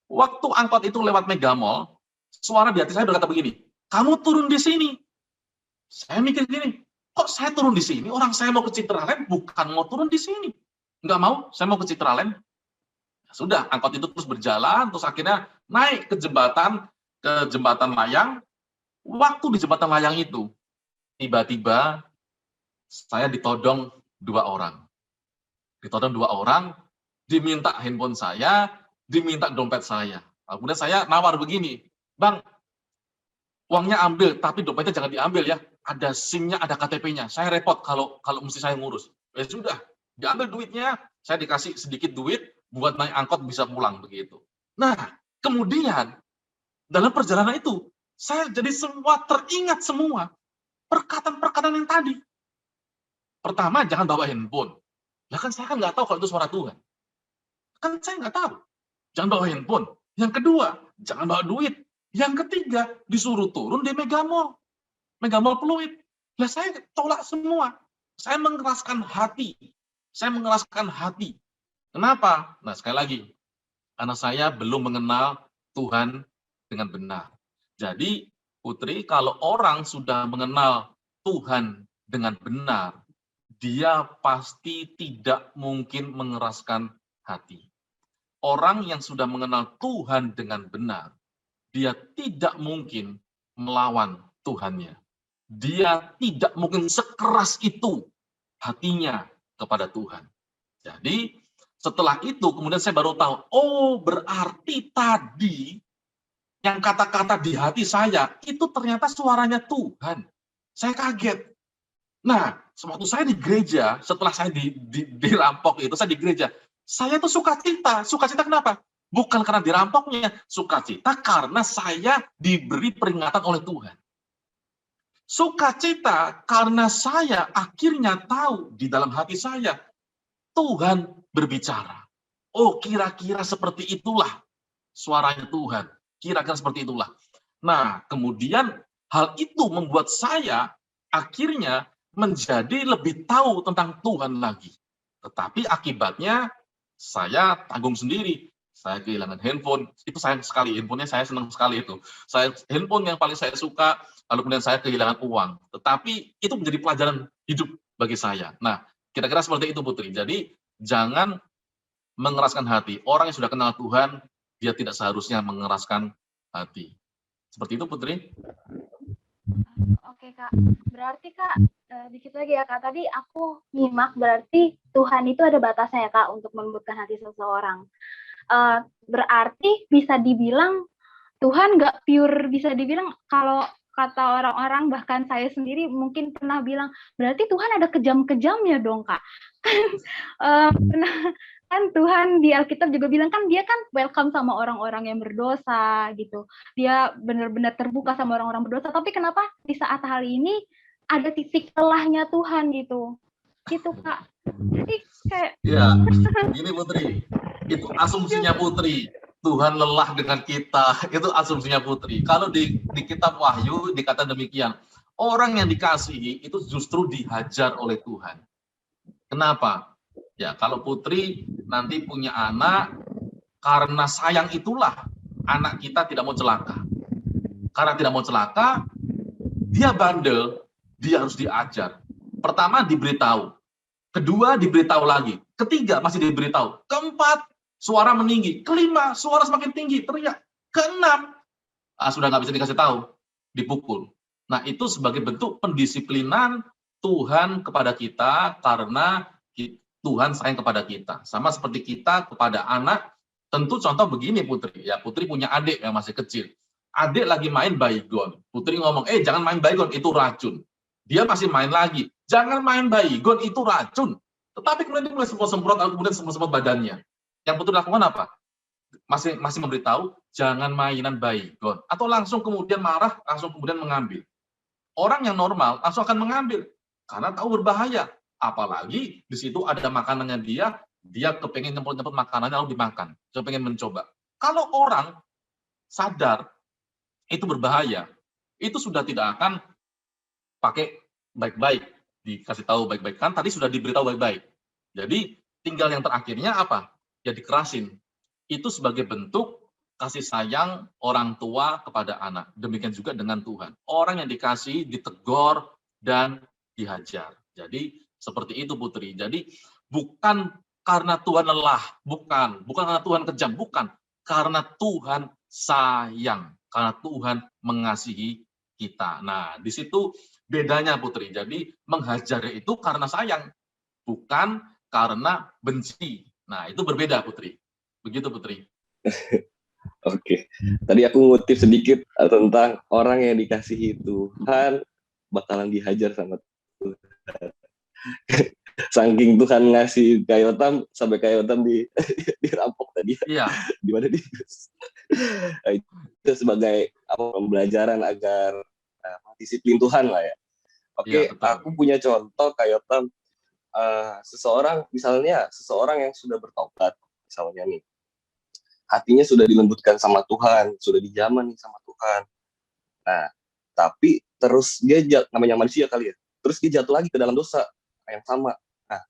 Waktu angkot itu lewat Mega Mall, suara di hati saya berkata begini, kamu turun di sini. Saya mikir gini, kok saya turun di sini? Orang saya mau ke Citraland, bukan mau turun di sini. Nggak mau, saya mau ke Citraland. Ya sudah, angkot itu terus berjalan, terus akhirnya naik ke jembatan layang. Waktu di jembatan layang itu, tiba-tiba saya ditodong 2 orang. Ditodong 2 orang, diminta handphone saya, diminta dompet saya. Kemudian saya nawar begini, Bang, uangnya ambil, tapi dompetnya jangan diambil ya. Ada SIM-nya, ada KTP-nya. Saya repot kalau mesti saya ngurus. Ya sudah, diambil duitnya, saya dikasih sedikit duit, buat naik angkot bisa pulang begitu. Nah, kemudian dalam perjalanan itu, saya jadi teringat semua perkataan-perkataan yang tadi. Pertama, jangan bawa handphone. Lah kan saya kan nggak tahu kalau itu suara Tuhan. Kan saya nggak tahu. Jangan bawa handphone. Yang kedua, jangan bawa duit. Yang ketiga, disuruh turun di Mega Mall. Mega Mall Pluit. Lah saya tolak semua. Saya mengeraskan hati. Kenapa? Nah, sekali lagi, karena saya belum mengenal Tuhan dengan benar. Jadi, Putri, kalau orang sudah mengenal Tuhan dengan benar, dia pasti tidak mungkin mengeraskan hati. Orang yang sudah mengenal Tuhan dengan benar, dia tidak mungkin melawan Tuhannya. Dia tidak mungkin sekeras itu hatinya kepada Tuhan. Jadi, setelah itu kemudian saya baru tahu, oh berarti tadi yang kata-kata di hati saya, itu ternyata suaranya Tuhan. Saya kaget. Nah, waktu saya di gereja, setelah saya dirampok itu, saya di gereja, saya tuh sukacita. Sukacita kenapa? Bukan karena dirampoknya, sukacita karena saya diberi peringatan oleh Tuhan. Sukacita karena saya akhirnya tahu di dalam hati saya, Tuhan berbicara. Oh, kira-kira seperti itulah suaranya Tuhan. Kira-kira seperti itulah. Nah, kemudian Hal itu membuat saya akhirnya menjadi lebih tahu tentang Tuhan lagi. Tetapi akibatnya saya tanggung sendiri. Saya kehilangan handphone, itu sayang sekali. Handphonenya saya senang sekali itu. Handphone yang paling saya suka, lalu kemudian saya kehilangan uang. Tetapi itu menjadi pelajaran hidup bagi saya. Nah, kira-kira seperti itu Putri. Jadi jangan mengeraskan hati. Orang yang sudah kenal Tuhan, dia tidak seharusnya mengeraskan hati. Seperti itu Putri. Oke Kak, berarti Kak, dikit lagi ya Kak, tadi aku nyimak berarti Tuhan itu ada batasnya ya Kak untuk melembutkan hati seseorang. Berarti bisa dibilang Tuhan nggak pure, bisa dibilang kalau kata orang-orang, bahkan saya sendiri mungkin pernah bilang, berarti Tuhan ada kejam-kejamnya dong Kak. Kan Tuhan di Alkitab juga bilang kan dia kan welcome sama orang-orang yang berdosa gitu. Dia benar-benar terbuka sama orang-orang berdosa. Tapi kenapa di saat hal ini ada titik telahnya Tuhan gitu? Gitu Kak. Jadi kayak Ya, ini Putri. Itu asumsinya Putri. Tuhan lelah dengan kita. Itu asumsinya Putri. Kalau di kitab Wahyu dikatakan demikian. Orang yang dikasihi itu justru dihajar oleh Tuhan. Kenapa? Ya, kalau Putri nanti punya anak, karena sayang itulah anak kita tidak mau celaka. Karena tidak mau celaka, dia bandel, dia harus diajar. Pertama diberitahu, kedua diberitahu lagi, ketiga masih diberitahu, keempat suara meninggi, kelima suara semakin tinggi, teriak, keenam sudah nggak bisa dikasih tahu, dipukul. Nah, itu sebagai bentuk pendisiplinan Tuhan kepada kita karena Tuhan sayang kepada kita. Sama seperti kita kepada anak, tentu contoh begini Putri. Ya, Putri punya adik yang masih kecil. Adik lagi main baygon. Putri ngomong, jangan main baygon, itu racun. Dia masih main lagi. Jangan main baygon, itu racun. Tetapi kemudian dia mulai semprot-semprot, kemudian semprot badannya. Yang Putri lakukan apa? Masih memberitahu, jangan mainan baygon. Atau langsung kemudian marah, langsung kemudian mengambil. Orang yang normal langsung akan mengambil. Karena tahu berbahaya. Apalagi di situ ada makanannya dia kepengen nyemput-nyemput makanannya lalu dimakan, kepengen mencoba. Kalau orang sadar itu berbahaya, itu sudah tidak akan pakai baik-baik, dikasih tahu baik-baik. Kan tadi sudah diberitahu baik-baik. Jadi tinggal yang terakhirnya apa? Ya dikerasin. Itu sebagai bentuk kasih sayang orang tua kepada anak. Demikian juga dengan Tuhan. Orang yang dikasih, ditegur, dan dihajar. Jadi seperti itu Putri. Jadi bukan karena Tuhan lelah, bukan karena Tuhan kejam, bukan. Karena Tuhan sayang, karena Tuhan mengasihi kita. Nah, di situ bedanya Putri. Jadi menghajar itu karena sayang, bukan karena benci. Nah, itu berbeda Putri. Begitu Putri. Oke. Tadi aku ngutip sedikit tentang orang yang dikasihi Tuhan bakalan dihajar sama Tuhan. Saking Tuhan ngasih Kayotam sampai Kayotam dirampok tadi. Iya. Di mana di itu sebagai pembelajaran agar disiplin Tuhan lah ya. Oke, Ya, aku punya contoh Kayotam, seseorang yang sudah bertobat misalnya nih. Hatinya sudah dilembutkan sama Tuhan, sudah dijamah nih sama Tuhan. Nah, tapi terus dia namanya manusia kali ya. Terus dia jatuh lagi ke dalam dosa yang sama. Nah,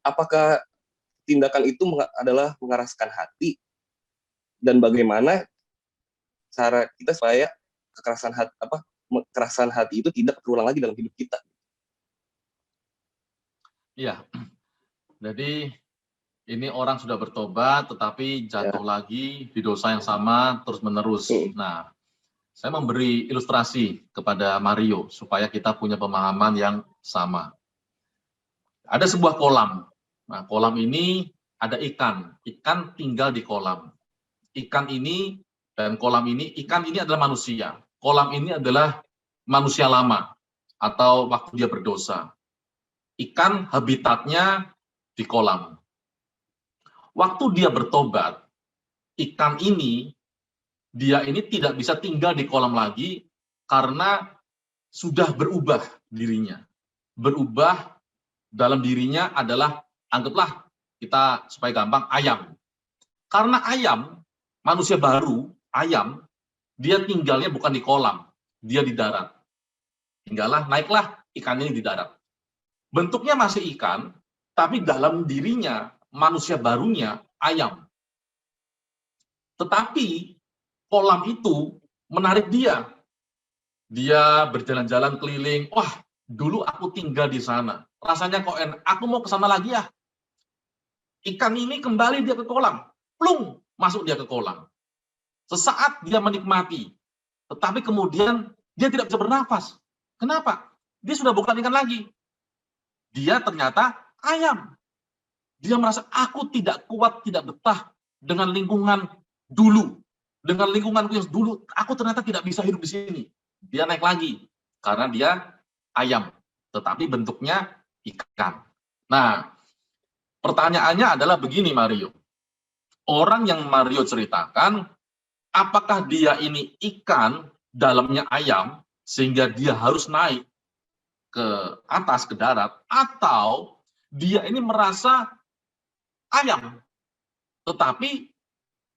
apakah tindakan itu adalah mengeraskan hati? Dan bagaimana cara kita supaya kekerasan hati itu tidak terulang lagi dalam hidup kita? Iya. Jadi ini orang sudah bertobat tetapi jatuh lagi di dosa yang sama terus-menerus. Nah, saya memberi ilustrasi kepada Mario supaya kita punya pemahaman yang sama. Ada sebuah kolam. Nah, kolam ini ada ikan. Ikan tinggal di kolam. Ikan ini dan kolam ini, ikan ini adalah manusia. Kolam ini adalah manusia lama atau waktu dia berdosa. Ikan habitatnya di kolam. Waktu dia bertobat, ikan ini, dia ini tidak bisa tinggal di kolam lagi karena sudah berubah dirinya. Berubah dalam dirinya adalah, anggaplah kita supaya gampang, ayam. Karena ayam, manusia baru, ayam, dia tinggalnya bukan di kolam, dia di darat. Hinggalah naiklah ikan ini di darat. Bentuknya masih ikan, tapi dalam dirinya, manusia barunya, ayam. Tetapi kolam itu menarik dia. Dia berjalan-jalan keliling, wah dulu aku tinggal di sana. Rasanya kok enak, aku mau ke sana lagi ya. Ikan ini kembali dia ke kolam. Plung, masuk dia ke kolam. Sesaat dia menikmati. Tetapi kemudian dia tidak bisa bernafas. Kenapa? Dia sudah bukan ikan lagi. Dia ternyata ayam. Dia merasa aku tidak kuat, tidak betah dengan lingkungan dulu. Dengan lingkunganku yang dulu, aku ternyata tidak bisa hidup di sini. Dia naik lagi. Karena dia ayam. Tetapi bentuknya ikan. Nah, pertanyaannya adalah begini Mario. Orang yang Mario ceritakan, apakah dia ini ikan, dalamnya ayam, sehingga dia harus naik ke atas, ke darat, atau dia ini merasa ayam, tetapi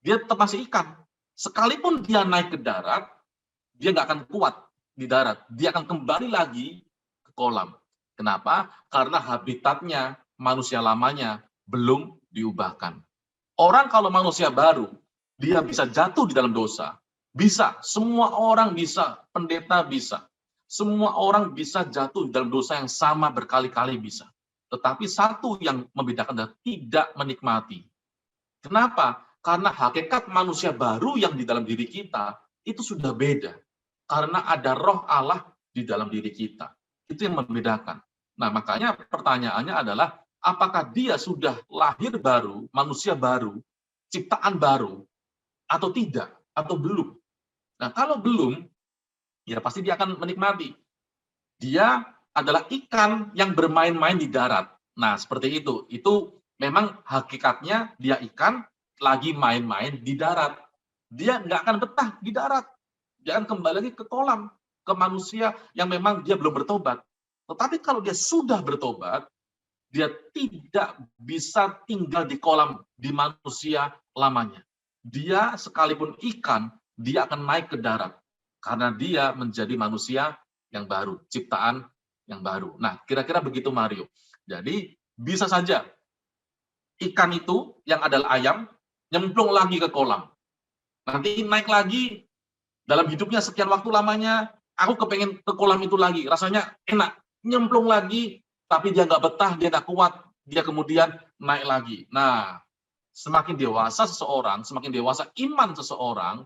dia tetap masih ikan. Sekalipun dia naik ke darat, dia nggak akan kuat di darat. Dia akan kembali lagi ke kolam. Kenapa? Karena habitatnya, manusia lamanya, belum diubahkan. Orang kalau manusia baru, dia bisa jatuh di dalam dosa. Bisa, semua orang bisa, pendeta bisa. Semua orang bisa jatuh di dalam dosa yang sama berkali-kali bisa. Tetapi satu yang membedakan adalah tidak menikmati. Kenapa? Karena hakikat manusia baru yang di dalam diri kita itu sudah beda. Karena ada roh Allah di dalam diri kita. Itu yang membedakan. Nah, makanya pertanyaannya adalah, apakah dia sudah lahir baru, manusia baru, ciptaan baru, atau tidak, atau belum? Nah, kalau belum, ya pasti dia akan menikmati. Dia adalah ikan yang bermain-main di darat. Nah, seperti itu. Itu memang hakikatnya dia ikan lagi main-main di darat. Dia nggak akan betah di darat. Dia akan kembali lagi ke kolam, ke manusia yang memang dia belum bertobat. Tetapi kalau dia sudah bertobat, dia tidak bisa tinggal di kolam, di manusia lamanya. Dia sekalipun ikan, dia akan naik ke darat. Karena dia menjadi manusia yang baru, ciptaan yang baru. Nah, kira-kira begitu Mario. Jadi, bisa saja ikan itu yang adalah ayam, nyemplung lagi ke kolam. Nanti naik lagi, dalam hidupnya sekian waktu lamanya, aku kepengen ke kolam itu lagi. Rasanya enak, nyemplung lagi, tapi dia nggak betah, dia nggak kuat, dia kemudian naik lagi. Nah, semakin dewasa seseorang, semakin dewasa iman seseorang,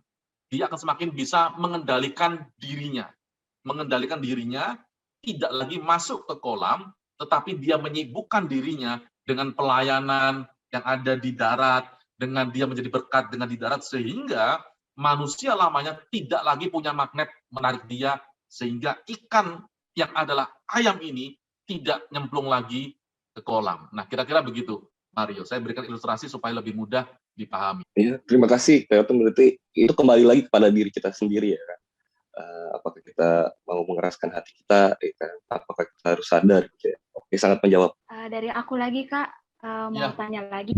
dia akan semakin bisa mengendalikan dirinya. Mengendalikan dirinya, tidak lagi masuk ke kolam, tetapi dia menyibukkan dirinya dengan pelayanan yang ada di darat, dengan dia menjadi berkat dengan di darat, sehingga manusia lamanya tidak lagi punya magnet menarik dia, sehingga ikan yang adalah ayam ini tidak nyemplung lagi ke kolam. Nah, kira-kira begitu, Mario. Saya berikan ilustrasi supaya lebih mudah dipahami. Ya, terima kasih. Kayak berarti itu kembali lagi kepada diri kita sendiri ya kan. Apakah kita mau mengeraskan hati kita, apakah kita harus sadar gitu ya. Oke, sangat menjawab. Dari aku lagi Kak, mau Ya. tanya lagi.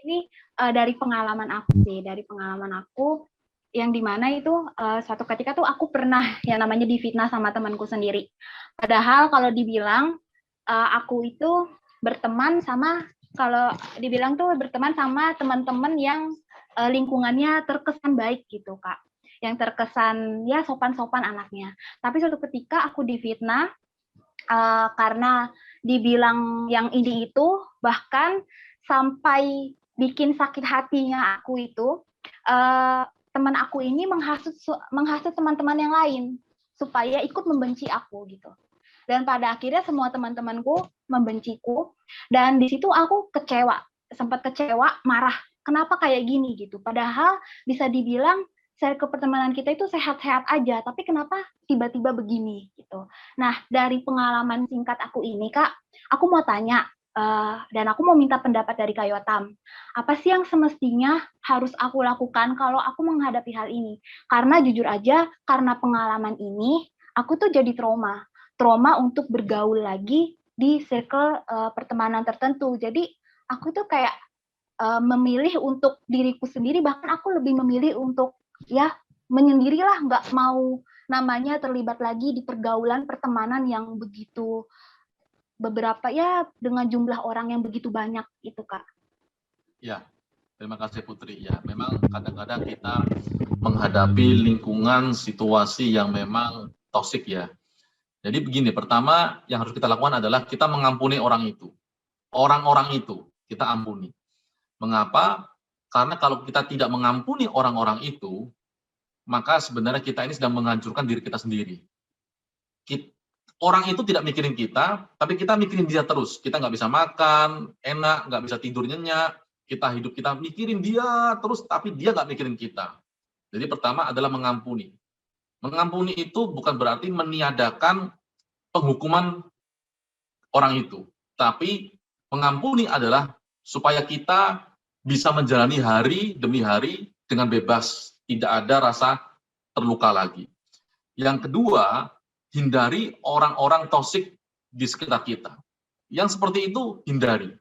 Ini dari pengalaman aku sih, dari pengalaman aku yang dimana itu suatu ketika tuh aku pernah yang namanya difitnah sama temanku sendiri. Padahal kalau dibilang aku itu berteman sama, kalau dibilang tuh berteman sama teman-teman yang lingkungannya terkesan baik gitu Kak. Yang terkesan ya sopan-sopan anaknya. Tapi suatu ketika aku difitnah karena dibilang yang ini itu, bahkan sampai bikin sakit hatinya aku itu, teman aku ini menghasut teman-teman yang lain supaya ikut membenci aku gitu. Dan pada akhirnya semua teman-temanku membenciku, dan di situ aku kecewa, sempat kecewa, marah. Kenapa kayak gini gitu? Padahal bisa dibilang circle pertemanan kita itu sehat-sehat aja, tapi kenapa tiba-tiba begini gitu. Nah, dari pengalaman singkat aku ini, Kak, aku mau tanya, dan aku mau minta pendapat dari Kak Yotam. Apa sih yang semestinya harus aku lakukan kalau aku menghadapi hal ini? Karena jujur aja, karena pengalaman ini, aku tuh jadi trauma untuk bergaul lagi di circle pertemanan tertentu. Jadi, aku tuh kayak memilih untuk diriku sendiri, bahkan aku lebih memilih untuk ya menyendirilah, nggak mau namanya terlibat lagi di pergaulan pertemanan yang begitu beberapa ya dengan jumlah orang yang begitu banyak itu, Kak. Ya, terima kasih Putri. Ya, memang kadang-kadang kita menghadapi lingkungan situasi yang memang toksik ya. Jadi begini, pertama yang harus kita lakukan adalah kita mengampuni orang itu. Orang-orang itu kita ampuni. Mengapa? Karena kalau kita tidak mengampuni orang-orang itu, maka sebenarnya kita ini sedang menghancurkan diri kita sendiri. Orang itu tidak mikirin kita, tapi kita mikirin dia terus. Kita nggak bisa makan, enak, nggak bisa tidur nyenyak. Kita hidup kita mikirin dia terus, tapi dia nggak mikirin kita. Jadi pertama adalah mengampuni. Mengampuni itu bukan berarti meniadakan penghukuman orang itu. Tapi mengampuni adalah supaya kita bisa menjalani hari demi hari dengan bebas. Tidak ada rasa terluka lagi. Yang kedua, hindari orang-orang toksik di sekitar kita. Yang seperti itu hindari.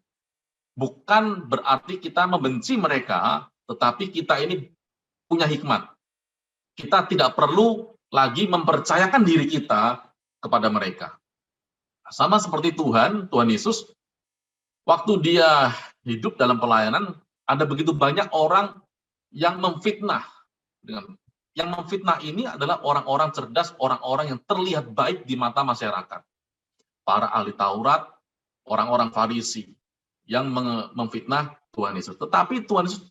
Bukan berarti kita membenci mereka, tetapi kita ini punya hikmat. Kita tidak perlu lagi mempercayakan diri kita kepada mereka. Sama seperti Tuhan Yesus, waktu dia hidup dalam pelayanan, ada begitu banyak orang yang memfitnah. Yang memfitnah ini adalah orang-orang cerdas, orang-orang yang terlihat baik di mata masyarakat. Para ahli Taurat, orang-orang Farisi yang memfitnah Tuhan Yesus. Tetapi Tuhan Yesus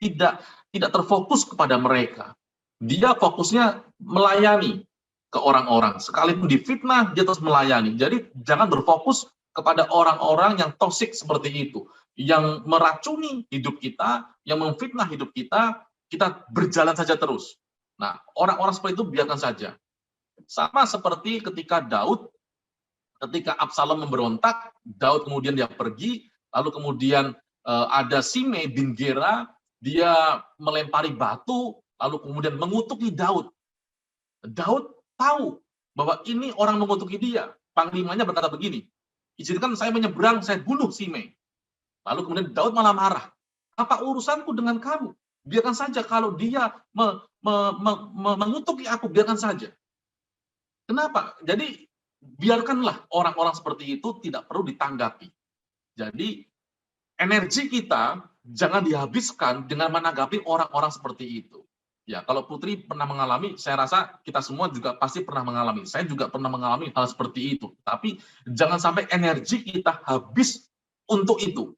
tidak terfokus kepada mereka. Dia fokusnya melayani ke orang-orang. Sekalipun difitnah, dia terus melayani. Jadi jangan berfokus kepada orang-orang yang toksik seperti itu, yang meracuni hidup kita, yang memfitnah hidup kita berjalan saja terus. Nah, orang-orang seperti itu biarkan saja. Sama seperti ketika ketika Absalom memberontak, Daud kemudian dia pergi, lalu kemudian ada Simei bin Gera, dia melempari batu, lalu kemudian mengutuki Daud. Daud tahu bahwa ini orang mengutuki dia. Panglimanya berkata begini, izinkan saya menyeberang, saya bunuh Simei. Lalu kemudian Daud malah marah. Apa urusanku dengan kamu? Biarkan saja kalau dia mengutuki aku, biarkan saja. Kenapa? Jadi biarkanlah orang-orang seperti itu tidak perlu ditanggapi. Jadi energi kita jangan dihabiskan dengan menanggapi orang-orang seperti itu. Ya, kalau Putri pernah mengalami, saya rasa kita semua juga pasti pernah mengalami. Saya juga pernah mengalami hal seperti itu. Tapi jangan sampai energi kita habis untuk itu.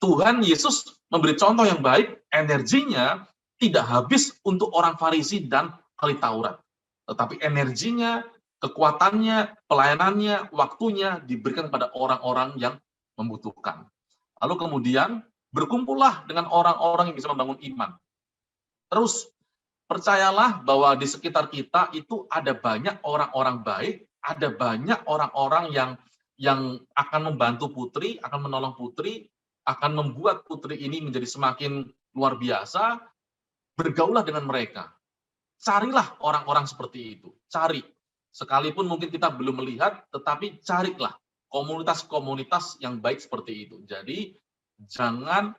Tuhan Yesus memberi contoh yang baik, energinya tidak habis untuk orang Farisi dan ahli Taurat. Tetapi energinya, kekuatannya, pelayanannya, waktunya diberikan kepada orang-orang yang membutuhkan. Lalu kemudian berkumpullah dengan orang-orang yang bisa membangun iman. Terus percayalah bahwa di sekitar kita itu ada banyak orang-orang baik, ada banyak orang-orang yang akan membantu Putri, akan menolong Putri, akan membuat Putri ini menjadi semakin luar biasa. Bergaulah dengan mereka. Carilah orang-orang seperti itu. Cari. Sekalipun mungkin kita belum melihat, tetapi carilah komunitas-komunitas yang baik seperti itu. Jadi jangan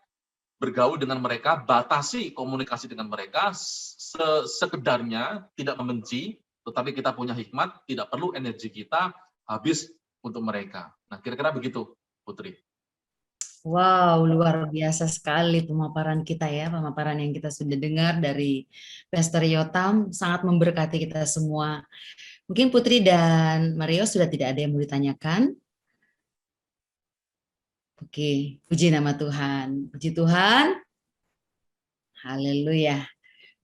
bergaul dengan mereka, batasi komunikasi dengan mereka, sekedarnya, tidak membenci, tetapi kita punya hikmat, tidak perlu energi kita habis untuk mereka. Nah, kira-kira begitu, Putri. Wow, luar biasa sekali pemaparan kita ya, pemaparan yang kita sudah dengar dari Pastor Yotam, sangat memberkati kita semua. Mungkin Putri dan Mario sudah tidak ada yang mau ditanyakan. Oke, puji nama Tuhan. Puji Tuhan. Haleluya.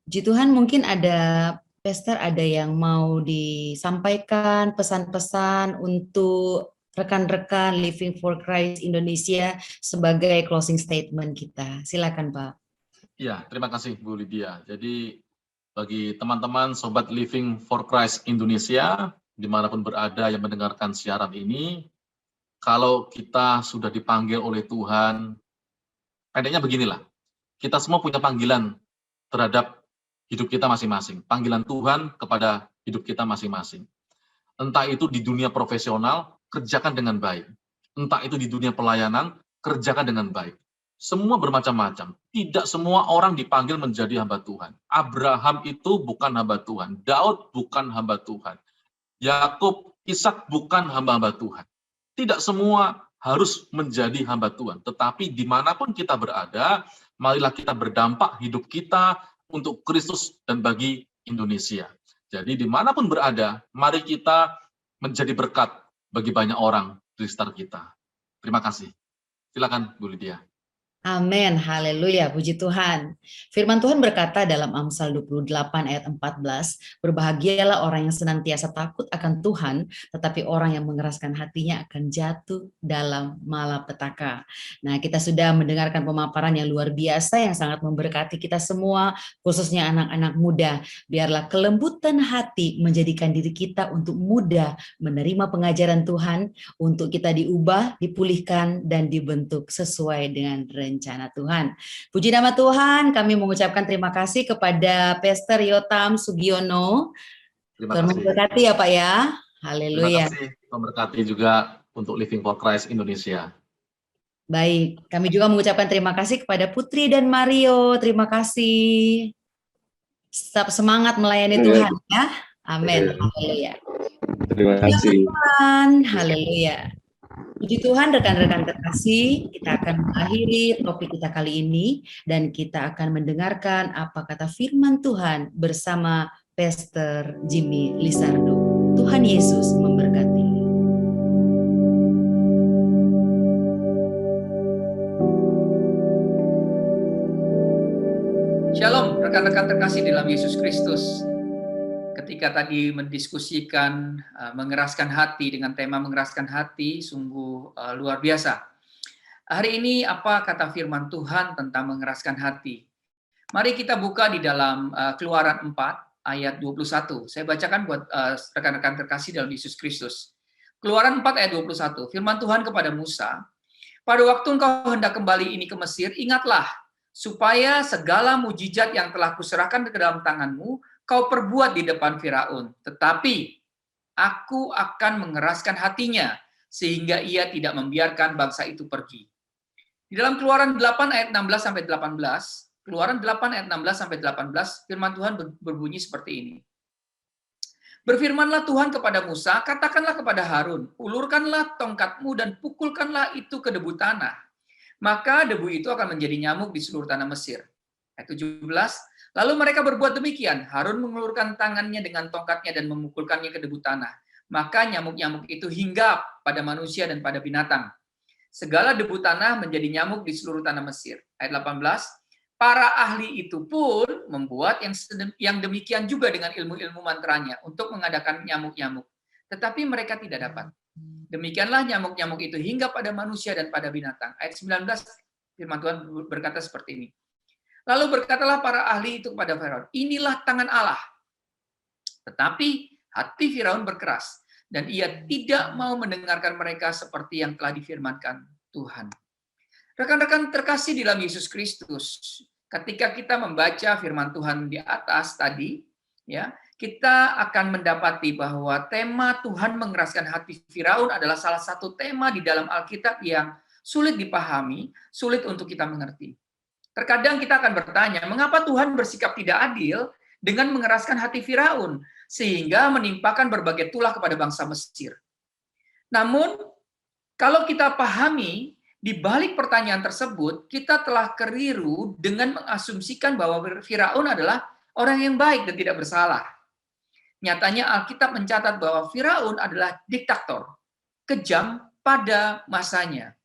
Puji Tuhan, mungkin ada Pastor, ada yang mau disampaikan pesan-pesan untuk rekan-rekan Living for Christ Indonesia sebagai closing statement kita. Silakan, Pak. Ya, terima kasih Bu Lydia. Jadi bagi teman-teman Sobat Living for Christ Indonesia, dimanapun berada yang mendengarkan siaran ini, kalau kita sudah dipanggil oleh Tuhan, pendeknya beginilah, kita semua punya panggilan terhadap hidup kita masing-masing. Panggilan Tuhan kepada hidup kita masing-masing. Entah itu di dunia profesional, kerjakan dengan baik. Entah itu di dunia pelayanan, kerjakan dengan baik. Semua bermacam-macam. Tidak semua orang dipanggil menjadi hamba Tuhan. Abraham itu bukan hamba Tuhan. Daud bukan hamba Tuhan. Yakub, Ishak bukan hamba-hamba Tuhan. Tidak semua harus menjadi hamba Tuhan. Tetapi dimanapun kita berada, marilah kita berdampak hidup kita untuk Kristus dan bagi Indonesia. Jadi dimanapun berada, mari kita menjadi berkat bagi banyak orang di sekitar kita. Terima kasih. Silakan Bu Lydia. Amin, haleluya, puji Tuhan. Firman Tuhan berkata dalam Amsal 28 ayat 14, berbahagialah orang yang senantiasa takut akan Tuhan, tetapi orang yang mengeraskan hatinya akan jatuh dalam malapetaka. Nah, kita sudah mendengarkan pemaparan yang luar biasa yang sangat memberkati kita semua, khususnya anak-anak muda. Biarlah kelembutan hati menjadikan diri kita untuk mudah menerima pengajaran Tuhan, untuk kita diubah, dipulihkan, dan dibentuk sesuai dengan rencana Tuhan. Puji nama Tuhan, kami mengucapkan terima kasih kepada Pastor Yotam Sugiono. Terima Tuhan kasih. memberkati ya Pak ya. Haleluya. Terima kasih, memberkati juga untuk Living for Christ Indonesia. Baik, kami juga mengucapkan terima kasih kepada Putri dan Mario. Terima kasih. Tetap semangat melayani Tuhan ya. Amin. Haleluya. Terima kasih. Tuhan, haleluya. Puji Tuhan, rekan-rekan terkasih, kita akan mengakhiri topik kita kali ini dan kita akan mendengarkan apa kata firman Tuhan bersama Pastor Jimmy Lizardo. Tuhan Yesus memberkati. Shalom, rekan-rekan terkasih dalam Yesus Kristus. Ketika tadi mendiskusikan mengeraskan hati dengan tema mengeraskan hati, sungguh luar biasa. Hari ini apa kata firman Tuhan tentang mengeraskan hati? Mari kita buka di dalam Keluaran 4 ayat 21. Saya bacakan buat rekan-rekan terkasih dalam Yesus Kristus. Keluaran 4 ayat 21. Firman Tuhan kepada Musa, pada waktu engkau hendak kembali ini ke Mesir, ingatlah supaya segala mujizat yang telah kuserahkan ke dalam tanganmu kau perbuat di depan Firaun, tetapi aku akan mengeraskan hatinya sehingga ia tidak membiarkan bangsa itu pergi. Di dalam Keluaran 8 ayat 16 sampai 18, Keluaran 8 ayat 16 sampai 18, firman Tuhan berbunyi seperti ini. Berfirmanlah Tuhan kepada Musa, katakanlah kepada Harun, ulurkanlah tongkatmu dan pukulkanlah itu ke debu tanah. Maka debu itu akan menjadi nyamuk di seluruh tanah Mesir. Ayat 17, lalu mereka berbuat demikian. Harun mengulurkan tangannya dengan tongkatnya dan memukulkannya ke debu tanah. Maka nyamuk-nyamuk itu hinggap pada manusia dan pada binatang. Segala debu tanah menjadi nyamuk di seluruh tanah Mesir. Ayat 18, para ahli itu pun membuat yang demikian juga dengan ilmu-ilmu mantranya untuk mengadakan nyamuk-nyamuk. Tetapi mereka tidak dapat. Demikianlah nyamuk-nyamuk itu hinggap pada manusia dan pada binatang. Ayat 19, firman Tuhan berkata seperti ini. Lalu berkatalah para ahli itu kepada Firaun, inilah tangan Allah. Tetapi hati Firaun berkeras, dan ia tidak mau mendengarkan mereka seperti yang telah difirmankan Tuhan. Rekan-rekan terkasih di dalam Yesus Kristus, ketika kita membaca firman Tuhan di atas tadi, ya, kita akan mendapati bahwa tema Tuhan mengeraskan hati Firaun adalah salah satu tema di dalam Alkitab yang sulit dipahami, sulit untuk kita mengerti. Terkadang kita akan bertanya, mengapa Tuhan bersikap tidak adil dengan mengeraskan hati Firaun, sehingga menimpakan berbagai tulah kepada bangsa Mesir. Namun, kalau kita pahami, di balik pertanyaan tersebut, kita telah keliru dengan mengasumsikan bahwa Firaun adalah orang yang baik dan tidak bersalah. Nyatanya Alkitab mencatat bahwa Firaun adalah diktator, kejam pada masanya.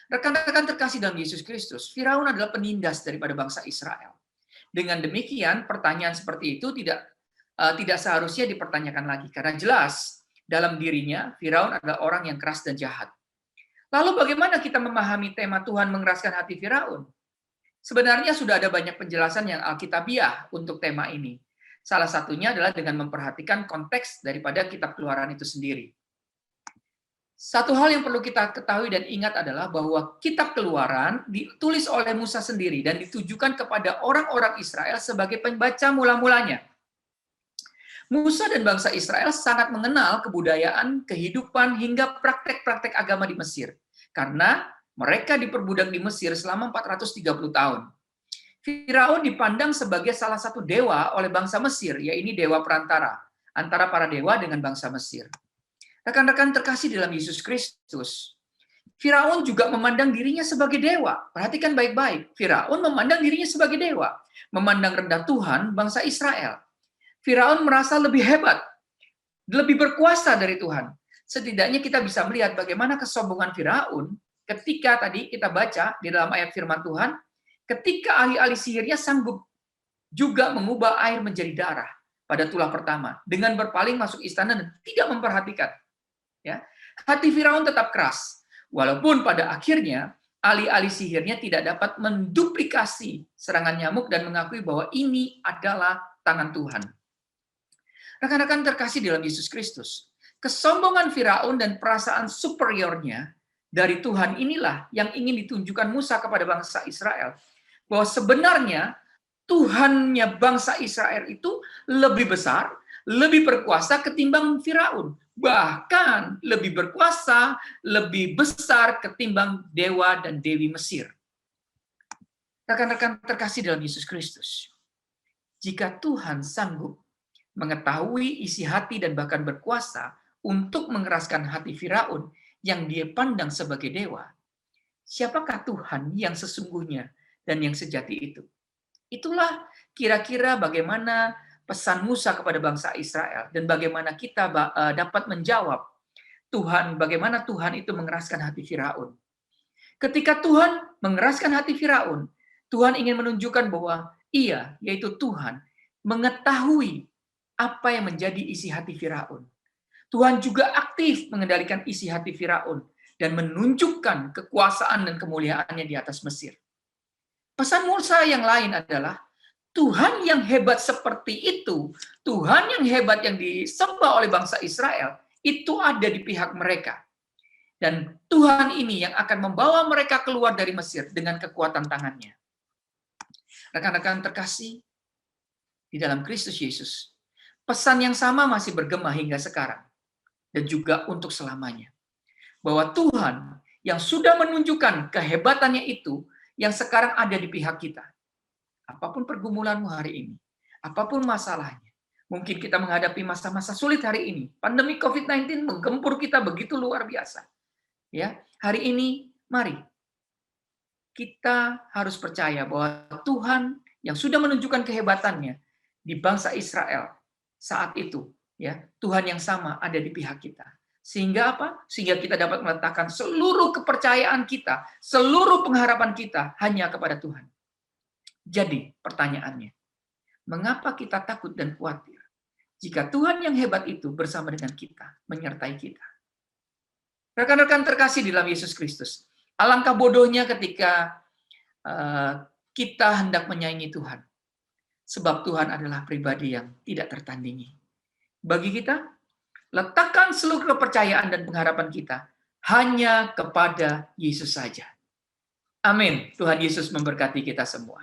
Rekan-rekan terkasih dalam Yesus Kristus, Firaun adalah penindas daripada bangsa Israel. Dengan demikian, pertanyaan seperti itu tidak seharusnya dipertanyakan lagi, karena jelas dalam dirinya Firaun adalah orang yang keras dan jahat. Lalu bagaimana kita memahami tema Tuhan mengeraskan hati Firaun? Sebenarnya sudah ada banyak penjelasan yang alkitabiah untuk tema ini. Salah satunya adalah dengan memperhatikan konteks daripada kitab Keluaran itu sendiri. Satu hal yang perlu kita ketahui dan ingat adalah bahwa kitab Keluaran ditulis oleh Musa sendiri dan ditujukan kepada orang-orang Israel sebagai pembaca mula-mulanya. Musa dan bangsa Israel sangat mengenal kebudayaan, kehidupan, hingga praktek-praktek agama di Mesir. Karena Mereka diperbudak di Mesir selama 430 tahun. Firaun dipandang sebagai salah satu dewa oleh bangsa Mesir, yaitu dewa perantara antara para dewa dengan bangsa Mesir. Rekan-rekan terkasih dalam Yesus Kristus, Firaun juga memandang dirinya sebagai dewa. Perhatikan baik-baik, Firaun memandang dirinya sebagai dewa, memandang rendah Tuhan bangsa Israel. Firaun merasa lebih hebat, lebih berkuasa dari Tuhan. Setidaknya kita bisa melihat bagaimana kesombongan Firaun ketika tadi kita baca di dalam ayat firman Tuhan, ketika ahli-ahli sihirnya sanggup juga mengubah air menjadi darah pada tulah pertama dengan berpaling masuk istana dan tidak memperhatikan. Ya, hati Firaun tetap keras, walaupun pada akhirnya ahli-ahli sihirnya tidak dapat menduplikasi serangan nyamuk dan mengakui bahwa ini adalah tangan Tuhan. Rekan-rekan terkasih dalam Yesus Kristus, kesombongan Firaun dan perasaan superiornya dari Tuhan inilah yang ingin ditunjukkan Musa kepada bangsa Israel. Bahwa sebenarnya Tuhannya bangsa Israel itu lebih besar, lebih berkuasa ketimbang Firaun. Bahkan lebih berkuasa, lebih besar ketimbang dewa dan dewi Mesir. Rekan-rekan terkasih dalam Yesus Kristus, jika Tuhan sanggup mengetahui isi hati dan bahkan berkuasa untuk mengeraskan hati Firaun yang dia pandang sebagai dewa, siapakah Tuhan yang sesungguhnya dan yang sejati itu? Itulah kira-kira bagaimana pesan Musa kepada bangsa Israel dan bagaimana kita dapat menjawab Tuhan, bagaimana Tuhan itu mengeraskan hati Firaun. Ketika Tuhan mengeraskan hati Firaun, Tuhan ingin menunjukkan bahwa Ia, yaitu Tuhan, mengetahui apa yang menjadi isi hati Firaun. Tuhan juga aktif mengendalikan isi hati Firaun dan menunjukkan kekuasaan dan kemuliaannya di atas Mesir. Pesan Musa yang lain adalah Tuhan yang hebat seperti itu, Tuhan yang hebat yang disembah oleh bangsa Israel, itu ada di pihak mereka. Dan Tuhan ini yang akan membawa mereka keluar dari Mesir dengan kekuatan tangannya. Rekan-rekan terkasih, di dalam Kristus Yesus, pesan yang sama masih bergema hingga sekarang. Dan juga untuk selamanya. Bahwa Tuhan yang sudah menunjukkan kehebatannya itu, yang sekarang ada di pihak kita. Apapun pergumulanmu hari ini, apapun masalahnya, mungkin kita menghadapi masa-masa sulit hari ini. Pandemi COVID-19 menggempur kita begitu luar biasa. Ya, hari ini mari kita harus percaya bahwa Tuhan yang sudah menunjukkan kehebatannya di bangsa Israel saat itu, ya, Tuhan yang sama ada di pihak kita. Sehingga apa? Sehingga kita dapat meletakkan seluruh kepercayaan kita, seluruh pengharapan kita hanya kepada Tuhan. Jadi, pertanyaannya, mengapa kita takut dan khawatir jika Tuhan yang hebat itu bersama dengan kita, menyertai kita? Rekan-rekan terkasih di dalam Yesus Kristus, alangkah bodohnya ketika kita hendak menyaingi Tuhan. Sebab Tuhan adalah pribadi yang tidak tertandingi. Bagi kita, letakkan seluruh kepercayaan dan pengharapan kita hanya kepada Yesus saja. Amin. Tuhan Yesus memberkati kita semua.